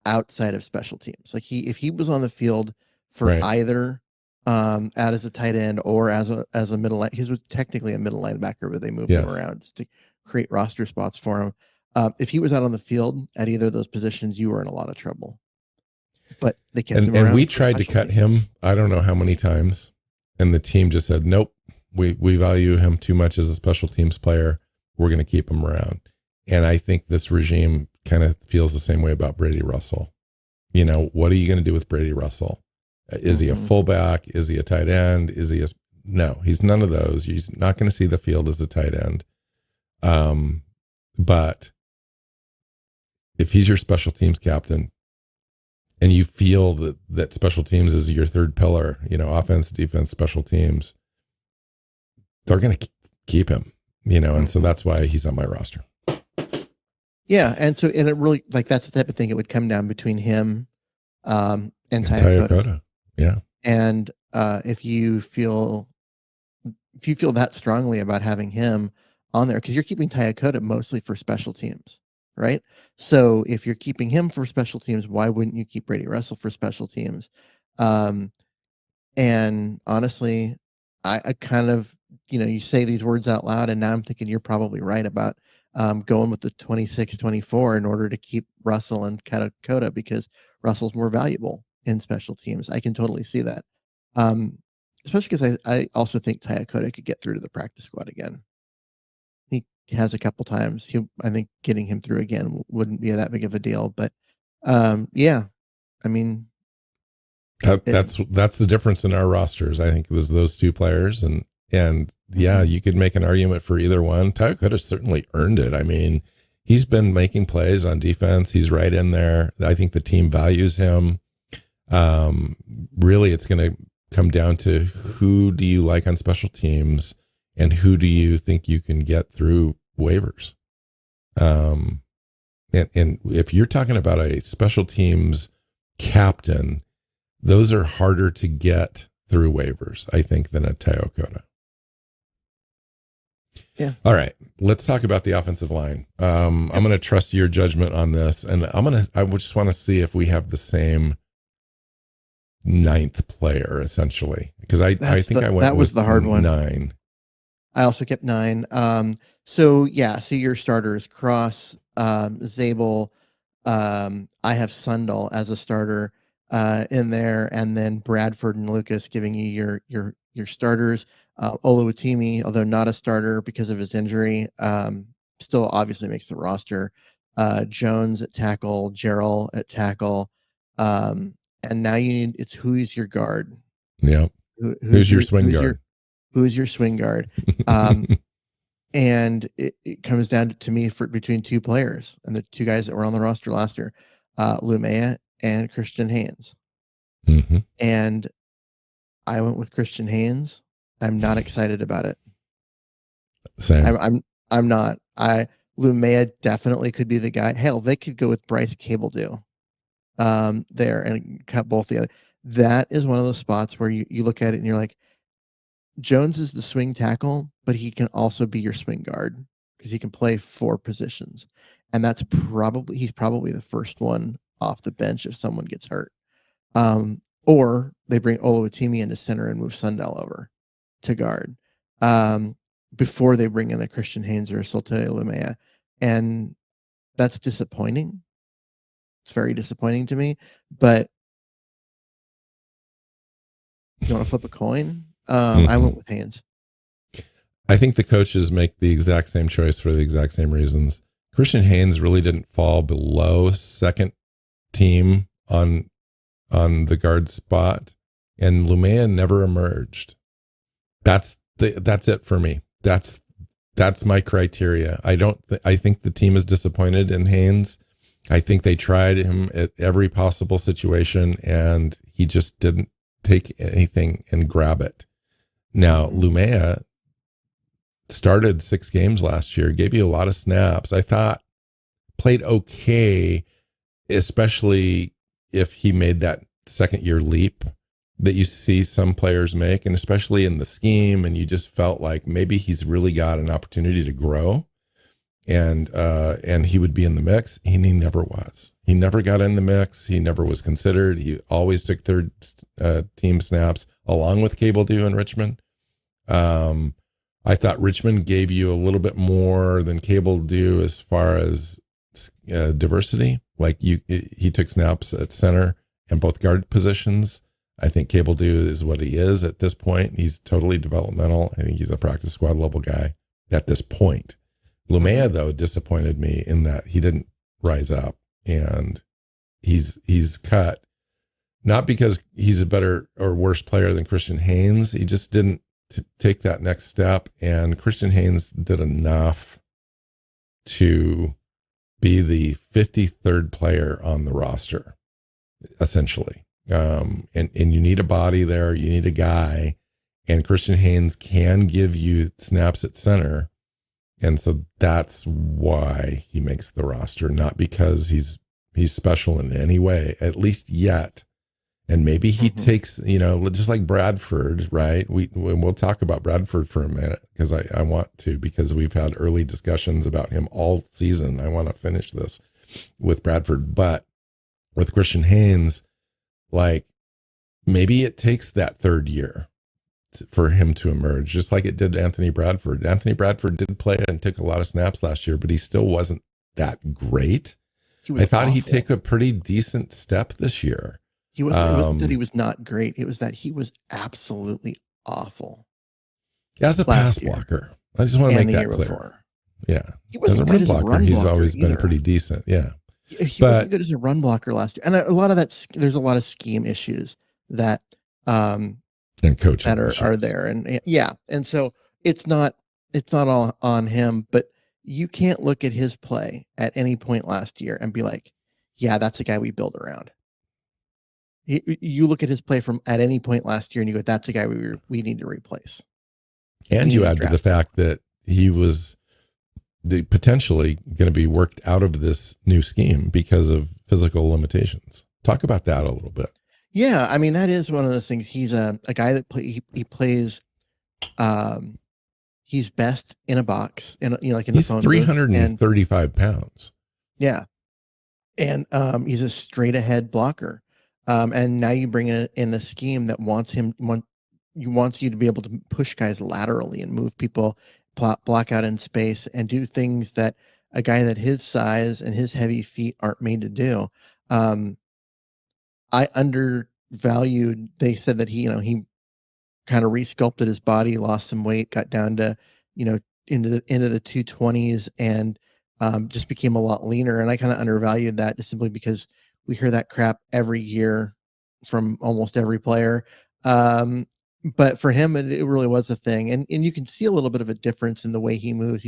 S2: outside of special teams. Like if he was on the field for either as a tight end or as a middle, he was technically a middle linebacker, but they moved him around just to create roster spots for him. If he was out on the field at either of those positions, you were in a lot of trouble. But they kept him around.
S1: And we tried to cut him, I don't know how many times, and the team just said, nope, we value him too much as a special teams player. We're going to keep him around. And I think this regime kind of feels the same way about Brady Russell. You know, what are you going to do with Brady Russell? Is he a fullback? Is he a tight end? No, he's none of those. He's not going to see the field as a tight end. But if he's your special teams captain and you feel that special teams is your 3rd pillar, you know, offense, defense, special teams, they're going to keep him, you know, and so that's why he's on my roster.
S2: Yeah. And it really, like, that's the type of thing it would come down between him, and Tyakota.
S1: Yeah.
S2: And, if you feel that strongly about having him on there, because you're keeping Tyakota mostly for special teams, right? So if you're keeping him for special teams, why wouldn't you keep Brady Russell for special teams? And honestly, I kind of, you know, you say these words out loud, and now I'm thinking you're probably right about going with the 26-24 in order to keep Russell and Tyakota, because Russell's more valuable in special teams. I can totally see that. Especially because I also think Tyakota could get through to the practice squad again. He has a couple times. I think getting him through again wouldn't be that big of a deal. But yeah, I mean,
S1: that's the difference in our rosters. I think it was those 2 players, and And yeah, you could make an argument for either one. Tariq could have certainly earned it. I mean, he's been making plays on defense. He's right in there. I think the team values him. Really, it's going to come down to who do you like on special teams and who do you think you can get through waivers. And if you're talking about a special teams captain, those are harder to get through waivers, I think, than a Teokota.
S2: Yeah.
S1: All right. Let's talk about the offensive line. I'm going to trust your judgment on this, and I just want to see if we have the same ninth player, essentially, because I think I went
S2: that was
S1: with
S2: the hard one.
S1: 9.
S2: I also kept 9. So your starters: Cross, Zabel. I have Sundal as a starter in there, and then Bradford and Lucas giving you your starters. Oluwatimi, although not a starter because of his injury, still obviously makes the roster. Jones at tackle, Gerald at tackle, and now it's who's your guard?
S1: Yeah. Who's your swing guard?
S2: Who's your swing guard? And it comes down to me between two players, and the two guys that were on the roster last year, Lumen and Christian Haynes.
S1: Mm-hmm.
S2: And I went with Christian Haynes. I'm not excited about it.
S1: Same.
S2: I'm not. Lumen definitely could be the guy. Hell, they could go with Bryce Cabledew there and cut both the other. That is one of those spots where you look at it and you're like, Jones is the swing tackle, but he can also be your swing guard because he can play 4 positions. And he's probably the first one off the bench if someone gets hurt. Or they bring Oluwatimi into center and move Sundal over to guard before they bring in a Christian Haynes or a Solte Lumea. And that's disappointing. It's very disappointing to me. But you want to flip a coin? I went with Haynes.
S1: I think the coaches make the exact same choice for the exact same reasons. Christian Haynes really didn't fall below second team on the guard spot, and Lumen never emerged. That's it for me. That's my criteria. I think the team is disappointed in Haynes. I think they tried him at every possible situation, and he just didn't take anything and grab it. Now, Lumea started 6 games last year, gave you a lot of snaps. I thought played okay, especially if he made that second year leap that you see some players make, and especially in the scheme, and you just felt like maybe he's really got an opportunity to grow, and he would be in the mix, and he never was. He never got in the mix. He never was considered. He always took third team snaps along with Cabledew and Richmond. I thought Richmond gave you a little bit more than Cabledew as far as diversity. Like he took snaps at center and both guard positions. I think Cabledew is what he is at this point. He's totally developmental. I think he's a practice squad level guy at this point. Lumea, though, disappointed me in that he didn't rise up, and he's cut. Not because he's a better or worse player than Christian Haynes. He just didn't take that next step, and Christian Haynes did enough to be the 53rd player on the roster, essentially. And you need a body there. You need a guy, and Christian Haynes can give you snaps at center. And so that's why he makes the roster, not because he's special in any way, at least yet. And maybe he takes, just like Bradford, right? We'll talk about Bradford for a minute because I want to, because we've had early discussions about him all season. I want to finish this with Bradford, but with Christian Haynes, like maybe it takes that third year for him to emerge, just like it did Anthony Bradford. Anthony Bradford did play and took a lot of snaps last year, but he still wasn't that great. I thought he'd take a pretty decent step this year.
S2: It wasn't that he was not great. It was that he was absolutely awful.
S1: As a pass blocker. I just want to make that clear.
S2: Before.
S1: Yeah.
S2: He wasn't
S1: as a run blocker, he's always been pretty decent. Yeah.
S2: He wasn't good as a run blocker last year. And a lot of that, there's a lot of scheme issues that
S1: and coaching
S2: that are there, and yeah, and so it's not all on him, but you can't look at his play at any point last year and be like, yeah, that's a guy we build around. You look at his play from at any point last year and you go, that's a guy we need to replace.
S1: And you add to the fact that he was potentially going to be worked out of this new scheme because of physical limitations. Talk about that a little bit.
S2: Yeah, I mean, that is one of those things. He's a guy that he plays. He's best in a box, like in
S1: he's
S2: the phone
S1: 335 pounds.
S2: Yeah, and he's a straight ahead blocker. And now you bring in a scheme that wants you to be able to push guys laterally and move people, block out in space, and do things that a guy that his size and his heavy feet aren't made to do. I undervalued. They said that he kind of resculpted his body, lost some weight, got down to into the 220s, and just became a lot leaner. And I kind of undervalued that just simply because we hear that crap every year from almost every player. But for him, it really was a thing. And you can see a little bit of a difference in the way he moves.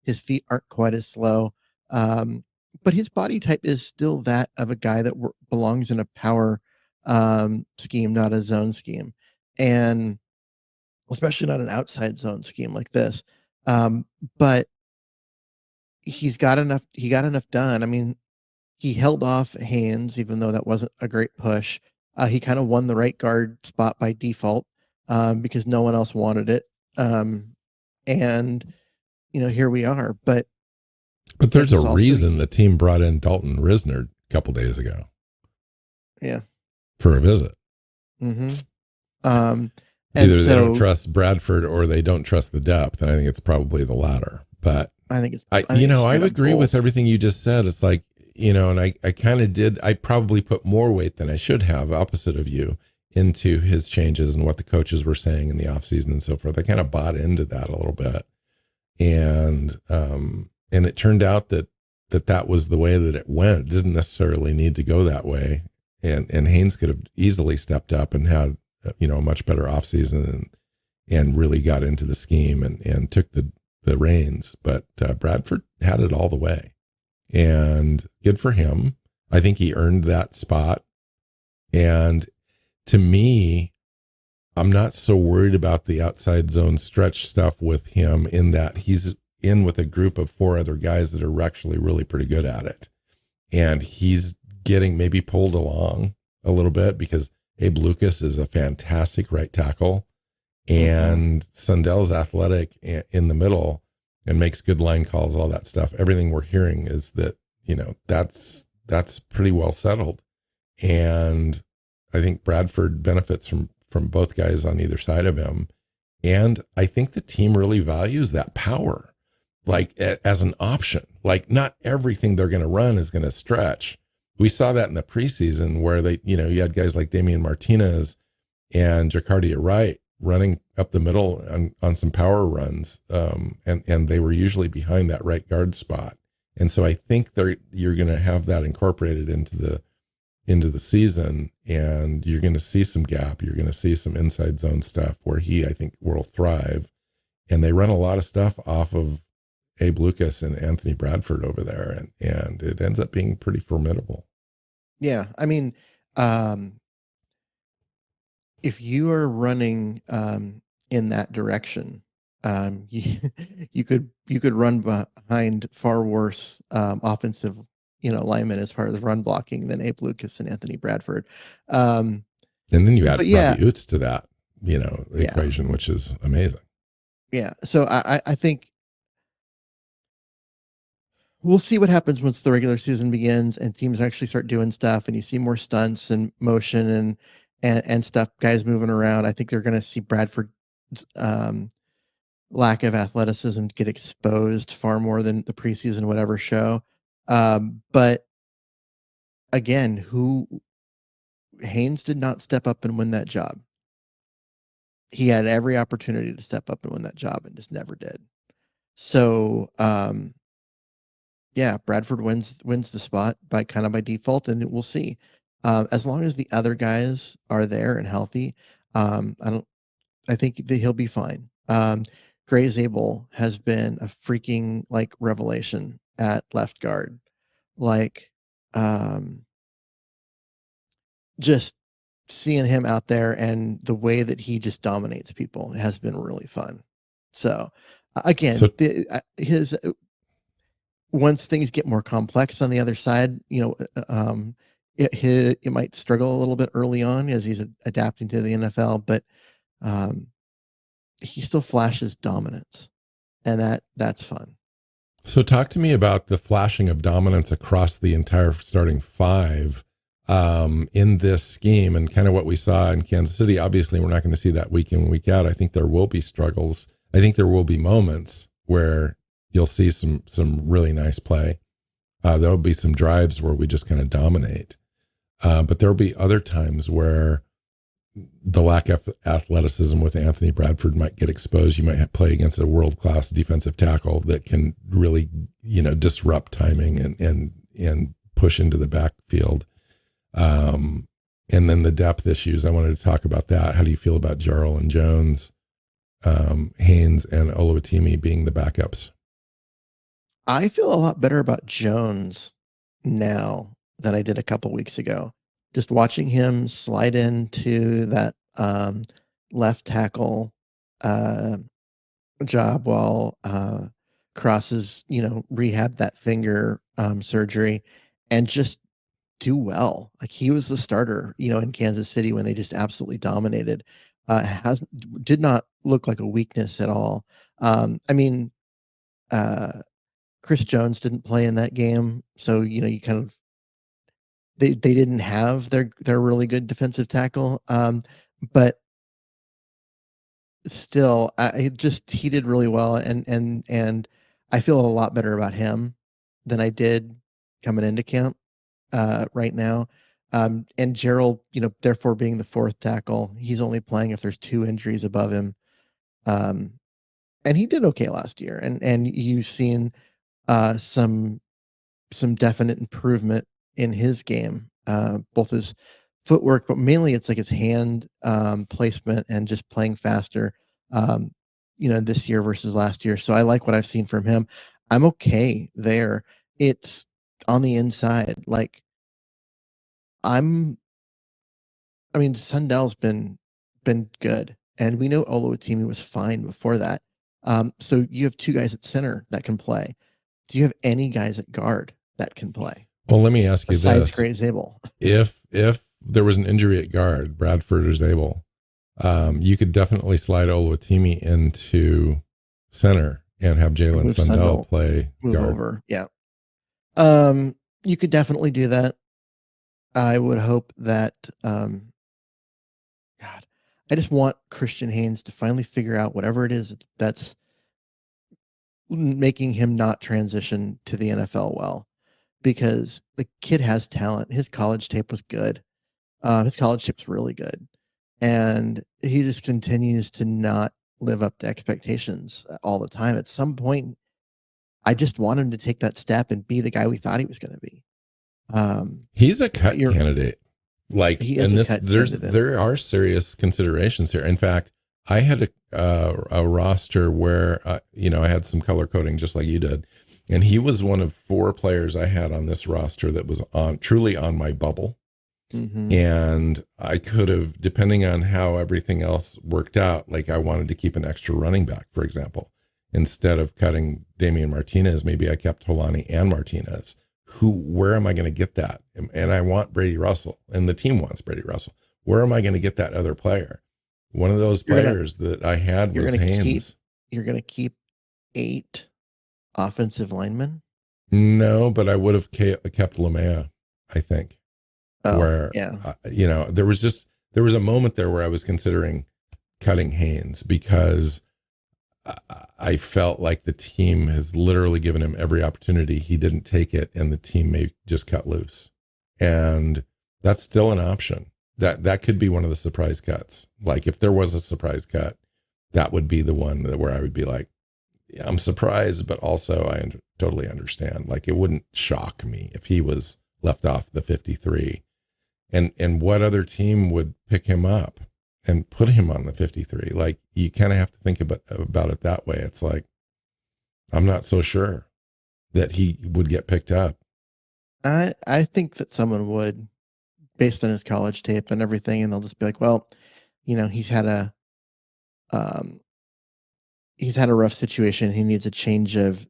S2: His feet aren't quite as slow. But his body type is still that of a guy that belongs in a power scheme, not a zone scheme. And especially not an outside zone scheme like this. But he got enough done. I mean, he held off Haynes, even though that wasn't a great push. He kind of won the right guard spot by default because no one else wanted it. And here we are. But
S1: there's a reason the team brought in Dalton Risner a couple days ago.
S2: Yeah.
S1: For a visit.
S2: Mm-hmm.
S1: Either they don't trust Bradford or they don't trust the depth, and I think it's probably the latter. But
S2: I think it's.
S1: I agree with everything you just said. It's like, and I kind of did. I probably put more weight than I should have, opposite of you, into his changes and what the coaches were saying in the offseason and so forth. I kind of bought into that a little bit, and it turned out that was the way that it went. It didn't necessarily need to go that way, and Haynes could have easily stepped up and had a much better offseason and really got into the scheme and took the reins. But Bradford had it all the way, and good for him. I think he earned that spot. And to me, I'm not so worried about the outside zone stretch stuff with him, in that he's in with a group of 4 other guys that are actually really pretty good at it. And he's getting maybe pulled along a little bit because Abe Lucas is a fantastic right tackle, and Sundell's athletic in the middle and makes good line calls, all that stuff. Everything we're hearing is that, that's pretty well settled. And I think Bradford benefits from both guys on either side of him. And I think the team really values that power, like as an option. Like, not everything they're going to run is going to stretch. We saw that in the preseason where they, you had guys like Damien Martinez and Jacardia Wright running up the middle on some power runs. And they were usually behind that right guard spot. And so I think you're going to have that incorporated into the season, and you're going to see some gap. You're going to see some inside zone stuff where I think will thrive. And they run a lot of stuff off of Abe Lucas and Anthony Bradford over there, and it ends up being pretty formidable.
S2: Yeah, I mean, if you are running in that direction, you could run behind far worse offensive linemen as far as run blocking than Abe Lucas and Anthony Bradford.
S1: And then you add Bobby Oots to that equation, which is amazing.
S2: Yeah, so I think we'll see what happens once the regular season begins and teams actually start doing stuff, and you see more stunts and motion and stuff, guys moving around. I think they're going to see Bradford's lack of athleticism get exposed far more than the preseason would ever show. But again, Haynes did not step up and win that job. He had every opportunity to step up and win that job and just never did. So, Bradford wins the spot by default, and we'll see. As long as the other guys are there and healthy, I I think that he'll be fine. Zabel has been a freaking like revelation at left guard. Like, just seeing him out there and the way that he just dominates people has been really fun. So again,
S1: So
S2: his once things get more complex on the other side, it might struggle a little bit early on as he's adapting to the NFL, but he still flashes dominance, and that's fun.
S1: So talk to me about the flashing of dominance across the entire starting five in this scheme, and kind of what we saw in Kansas City. Obviously, we're not going to see that week in, week out. I think there will be struggles. I think there will be moments where you'll see some really nice play. There'll be some drives where we just kind of dominate. But there'll be other times where the lack of athleticism with Anthony Bradford might get exposed. You might play against a world-class defensive tackle that can really, disrupt timing and push into the backfield. And then the depth issues. I wanted to talk about that. How do you feel about Jarrell and Jones, Haynes and Oluwatimi being the backups?
S2: I feel a lot better about Jones now than I did a couple weeks ago. Just watching him slide into that left tackle job while Crosses, rehab that finger surgery and just do well. Like he was the starter, in Kansas City when they just absolutely dominated. Did not look like a weakness at all. Chris Jones didn't play in that game, so you kind of they didn't have their really good defensive tackle, but still, he did really well, and I feel a lot better about him than I did coming into camp right now. And Gerald, therefore being the fourth tackle, he's only playing if there's 2 injuries above him, and he did okay last year, and you've seen some definite improvement in his game, both his footwork, but mainly it's like his hand placement and just playing faster, this year versus last year. So I like what I've seen from him. I'm okay there. It's on the inside. Like Sundell's been good, and we know Oluwatimi was fine before that. So you have 2 guys at center that can play. Do you have any guys at guard that can play?
S1: Well, let me ask you
S2: besides
S1: this.
S2: Zabel?
S1: If there was an injury at guard, Bradford or Zabel, you could definitely slide Oluwatimi into center and have Jalen Sundell play
S2: move
S1: guard.
S2: Over. Yeah. You could definitely do that. I would hope that God, I just want Christian Haynes to finally figure out whatever it is that's making him not transition to the NFL well, because the kid has talent. His college tape was good. His college tape's really good, and he just continues to not live up to expectations all the time. At some point, I just want him to take that step and be the guy we thought he was going to be.
S1: He's a cut candidate. Like, and there are serious considerations here. In fact, I had a roster where, I had some color coding just like you did. And he was one of 4 players I had on this roster that was truly on my bubble.
S2: Mm-hmm.
S1: And I could have, depending on how everything else worked out, like I wanted to keep an extra running back, for example. Instead of cutting Damien Martinez, maybe I kept Holani and Martinez. Where am I going to get that? And I want Brady Russell, and the team wants Brady Russell. Where am I going to get that other player? One of those players that I had was Haynes.
S2: You're going to keep 8 offensive linemen?
S1: No, but I would have kept Lamea, I think.
S2: Yeah.
S1: There was a moment there where I was considering cutting Haynes because I felt like the team has literally given him every opportunity. He didn't take it, and the team may just cut loose. And that's still an option. That could be one of the surprise cuts. Like if there was a surprise cut, that would be the one where I would be like, yeah, I'm surprised, but also I totally understand. Like it wouldn't shock me if he was left off the 53. And what other team would pick him up? and put him on the 53. Like, you kind of have to think about it that way. It's like, I'm not so sure that he would get picked up.
S2: I think that someone would, based on his college tape and everything, and they'll just be like, well, he's had a rough situation. He needs a change of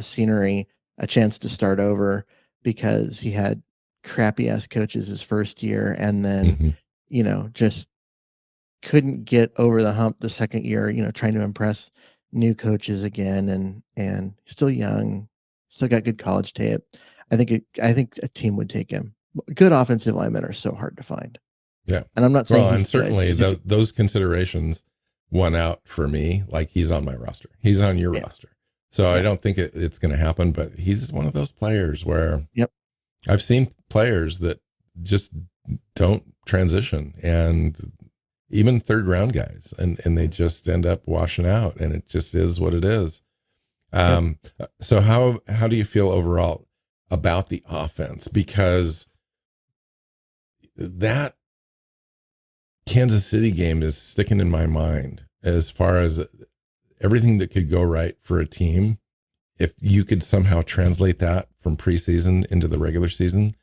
S2: scenery, a chance to start over, because he had crappy ass coaches his first year, and then just couldn't get over the hump the second year, trying to impress new coaches again, and still young, still got good college tape. I think a team would take him. Good offensive linemen are so hard to find.
S1: Yeah.
S2: And I'm not saying
S1: well, and certainly those considerations won out for me. Like, he's on my roster. He's on your roster. So I don't think it's going to happen, but he's one of those players where I've seen players that just don't transition, and even third round guys, and they just end up washing out, and it just is what it is. So how do you feel overall about the offense? Because that Kansas City game is sticking in my mind as far as everything that could go right for a team. If you could somehow translate that from preseason into the regular season,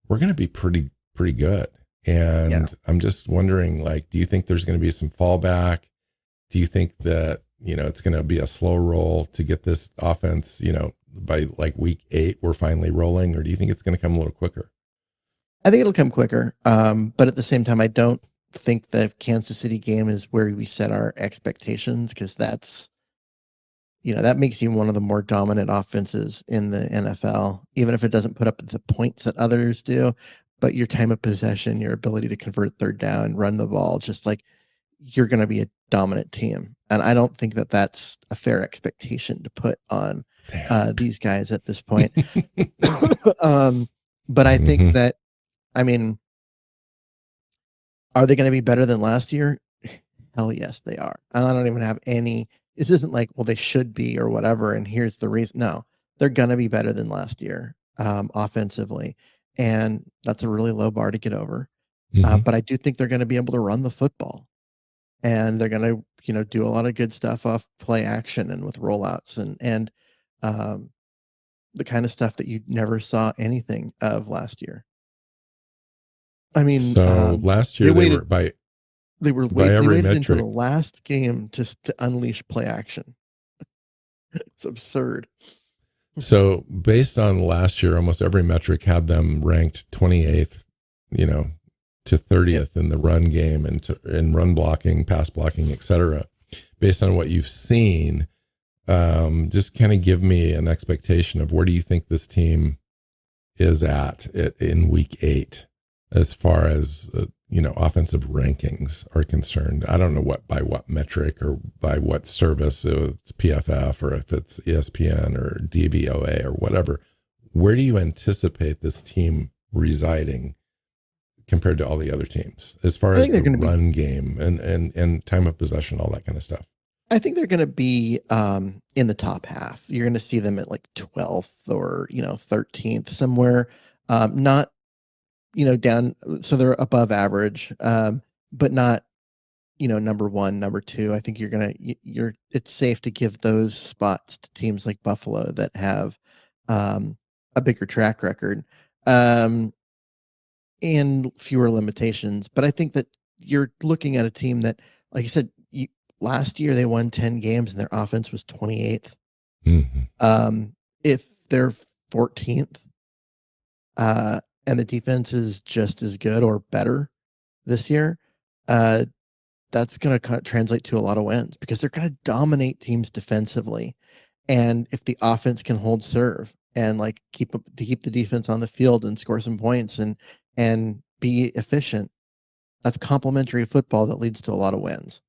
S1: we're going to be pretty good. And I'm just wondering, like, do you think there's going to be some fallback? Do you think that, it's going to be a slow roll to get this offense, by like week 8, we're finally rolling? Or do you think it's going to come a little quicker?
S2: I think it'll come quicker. But at the same time, I don't think the Kansas City game is where we set our expectations, because that's, that makes you one of the more dominant offenses in the NFL, even if it doesn't put up the points that others do. But your time of possession, your ability to convert third down, run the ball, just like, you're going to be a dominant team. And I don't think that that's a fair expectation to put on these guys at this point. But I think that, I mean, are they going to be better than last year? Hell yes, they are. And I don't even have any, this isn't like, well, they should be or whatever, and here's the reason. No, they're going to be better than last year offensively. And that's a really low bar to get over. But I do think they're going to be able to run the football, and they're going to, do a lot of good stuff off play action and with rollouts and the kind of stuff that you never saw anything of last year. I mean,
S1: so last year they waited
S2: until the last game just to unleash play action. It's absurd.
S1: So based on last year, almost every metric had them ranked 28th, to 30th in the run game and in run blocking, pass blocking, etc. Based on what you've seen, just kind of give me an expectation of where do you think this team is at in week 8 as far as offensive rankings are concerned. I don't know by what metric or by what service, if it's PFF or if it's ESPN or DVOA or whatever. Where do you anticipate this team residing compared to all the other teams as far as the run game and time of possession, all that kind of stuff?
S2: I think they're going to be in the top half. You're going to see them at like 12th or 13th somewhere. Not down, so they're above average, but not number 1, number 2. I think it's safe to give those spots to teams like Buffalo that have a bigger track record and fewer limitations. But I think that you're looking at a team that, like I said, last year they won 10 games and their offense was 28th. If they're 14th and the defense is just as good or better this year, that's going to translate to a lot of wins, because they're going to dominate teams defensively. And if the offense can hold serve and like keep the defense on the field and score some points and be efficient, that's complementary football that leads to a lot of wins.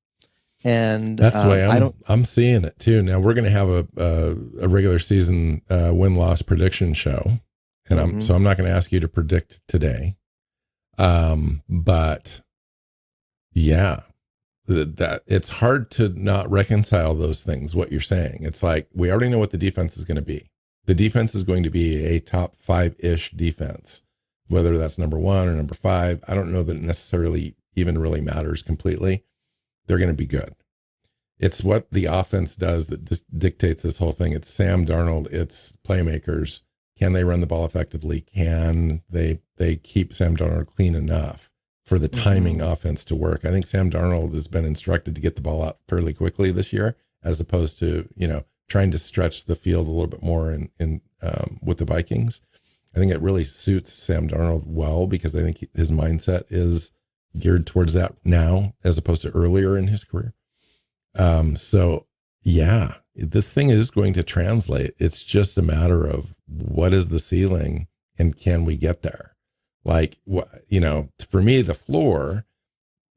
S2: And
S1: that's the way I'm seeing it too. Now we're going to have a regular season win-loss prediction show, and I'm not going to ask you to predict today. But yeah, that it's hard to not reconcile those things. What you're saying, it's like we already know what the defense is going to be. The defense is going to be a top 5-ish defense, whether that's number 1 or number 5. I don't know that necessarily even really matters completely, they're going to be good. It's what the offense does that just dictates this whole thing. It's Sam Darnold. It's playmakers. Can they run the ball effectively? Can they keep Sam Darnold clean enough for the timing offense to work? I think Sam Darnold has been instructed to get the ball out fairly quickly this year, as opposed to, trying to stretch the field a little bit more in with the Vikings. I think it really suits Sam Darnold well, because I think his mindset is geared towards that now as opposed to earlier in his career. So yeah, this thing is going to translate. It's just a matter of what is the ceiling and can we get there? Like, for me, the floor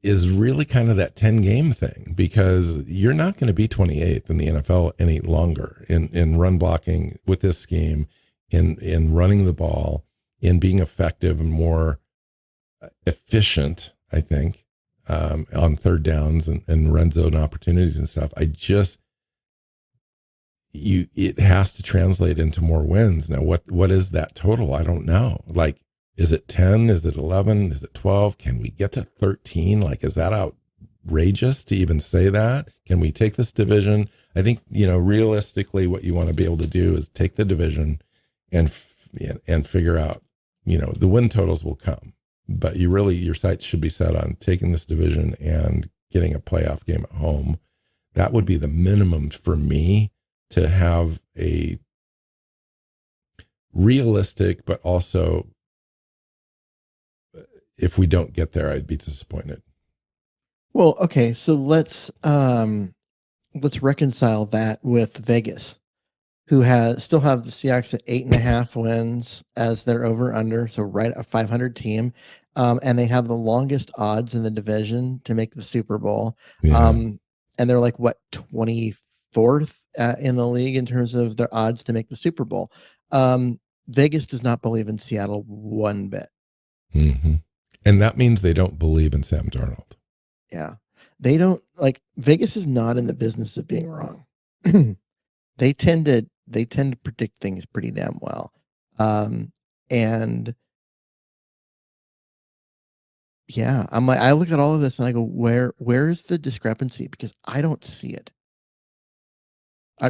S1: is really kind of that 10 game thing, because you're not going to be 28th in the NFL any longer in run blocking with this scheme, in running the ball, in being effective and more efficient, I think, on third downs and red zone opportunities and stuff. It has to translate into more wins. Now, what is that total? I don't know. Like, is it 10? Is it 11? Is it 12? Can we get to 13? Like, is that outrageous to even say that? Can we take this division? I think, realistically, what you want to be able to do is take the division and figure out, the win totals will come, but your sights should be set on taking this division and getting a playoff game at home. That would be the minimum for me to have a realistic, but also, if we don't get there, I'd be disappointed.
S2: Well, okay, so let's reconcile that with Vegas, who still have the Seahawks at 8.5 wins as their over/under, so right at a 500 team, and they have the longest odds in the division to make the Super Bowl.
S1: Yeah.
S2: And they're like 24th in the league in terms of their odds to make the Super Bowl. Vegas does not believe in Seattle one bit.
S1: Mm-hmm. And that means they don't believe in Sam Darnold.
S2: Yeah. They don't, Vegas is not in the business of being wrong. They tend to predict things pretty damn well. And yeah, I look at all of this and I go, where is the discrepancy? Because I don't see it.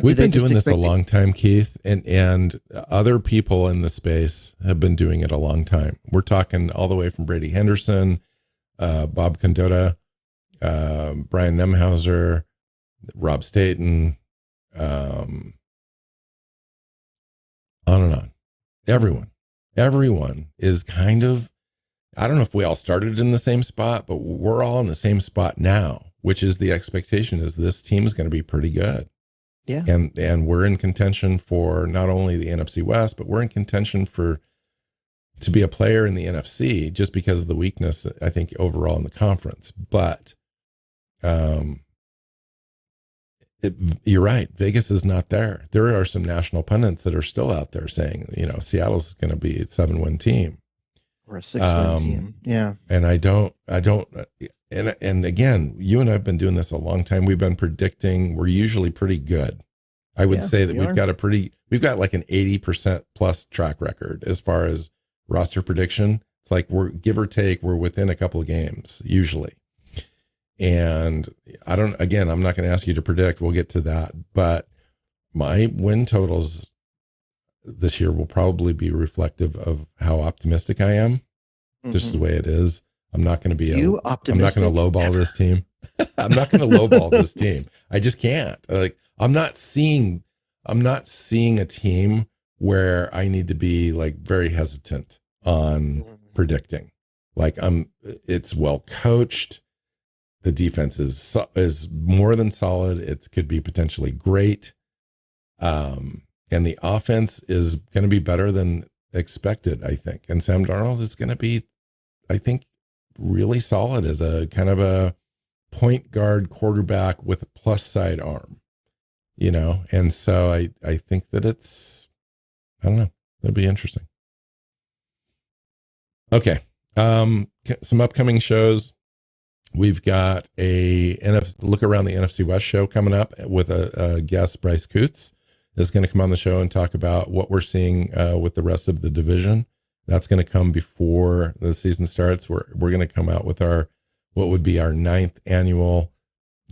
S1: We've been doing this a long time, Keith, and other people in the space have been doing it a long time. We're talking all the way from Brady Henderson, Bob Condotta, Brian Nemhauser, Rob Staten, on and on. Everyone is kind of, I don't know if we all started in the same spot, but we're all in the same spot now, which is the expectation is this team is going to be pretty good.
S2: Yeah.
S1: And we're in contention for not only the NFC West, but we're in contention to be a player in the NFC just because of the weakness, I think, overall in the conference. But you're right. Vegas is not there. There are some national pundits that are still out there saying, Seattle's going to be a 7-win team.
S2: Or a 6-win team. Yeah.
S1: And I don't, and again, you and I have been doing this a long time. We've been predicting. We're usually pretty good. I would say that we've got like an 80% plus track record as far as roster prediction. It's like we're give or take, we're within a couple of games usually. And I'm not going to ask you to predict. We'll get to that, but my win totals this year will probably be reflective of how optimistic I am. Just the way it is. I'm not going to be I'm not going to lowball this team. I'm not going to lowball this team. I just can't. I'm not seeing a team where I need to be like very hesitant on predicting. Like it's well coached. The defense is more than solid. It could be potentially great. And the offense is going to be better than expected, I think. And Sam Darnold is going to be, I think, really solid as a kind of a point guard quarterback with a plus side arm, And so I think that I don't know. It'll be interesting. Okay. Some upcoming shows. We've got a look around the NFC West show coming up with a guest. Bryce Coots is going to come on the show and talk about what we're seeing with the rest of the division. That's going to come before the season starts. We're going to come out with our what would be our 9th annual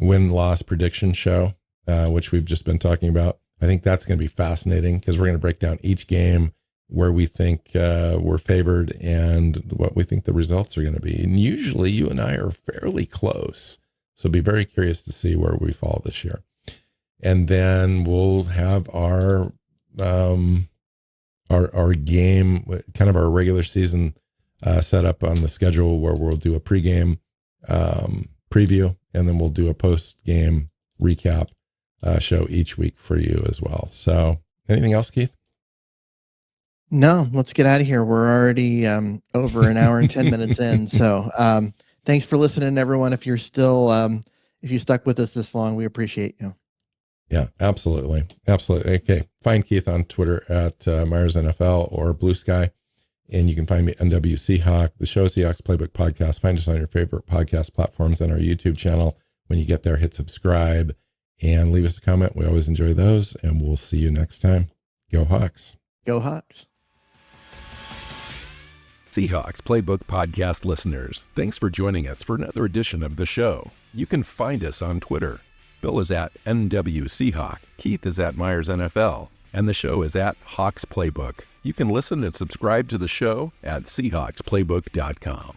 S1: win-loss prediction show, which we've just been talking about. I think that's going to be fascinating because we're going to break down each game, where we think we're favored and what we think the results are going to be. And usually you and I are fairly close. So be very curious to see where we fall this year. And then we'll have our game, kind of our regular season set up on the schedule, where we'll do a pregame preview, and then we'll do a post-game recap show each week for you as well. So anything else, Keith?
S2: No, let's get out of here. We're already over an hour and 10 minutes in. So thanks for listening, everyone. If you're still, if you stuck with us this long, we appreciate you.
S1: Yeah, absolutely. Absolutely. Okay. Find Keith on Twitter at Myers NFL or Blue Sky. And you can find me on Seahawk, the show Seahawks Playbook podcast. Find us on your favorite podcast platforms and our YouTube channel. When you get there, hit subscribe and leave us a comment. We always enjoy those. And we'll see you next time. Go Hawks.
S2: Go Hawks.
S3: Seahawks Playbook podcast listeners, thanks for joining us for another edition of the show. You can find us on Twitter. Bill is at NW Seahawk, Keith is at Myers NFL, and the show is at Hawks Playbook. You can listen and subscribe to the show at SeahawksPlaybook.com.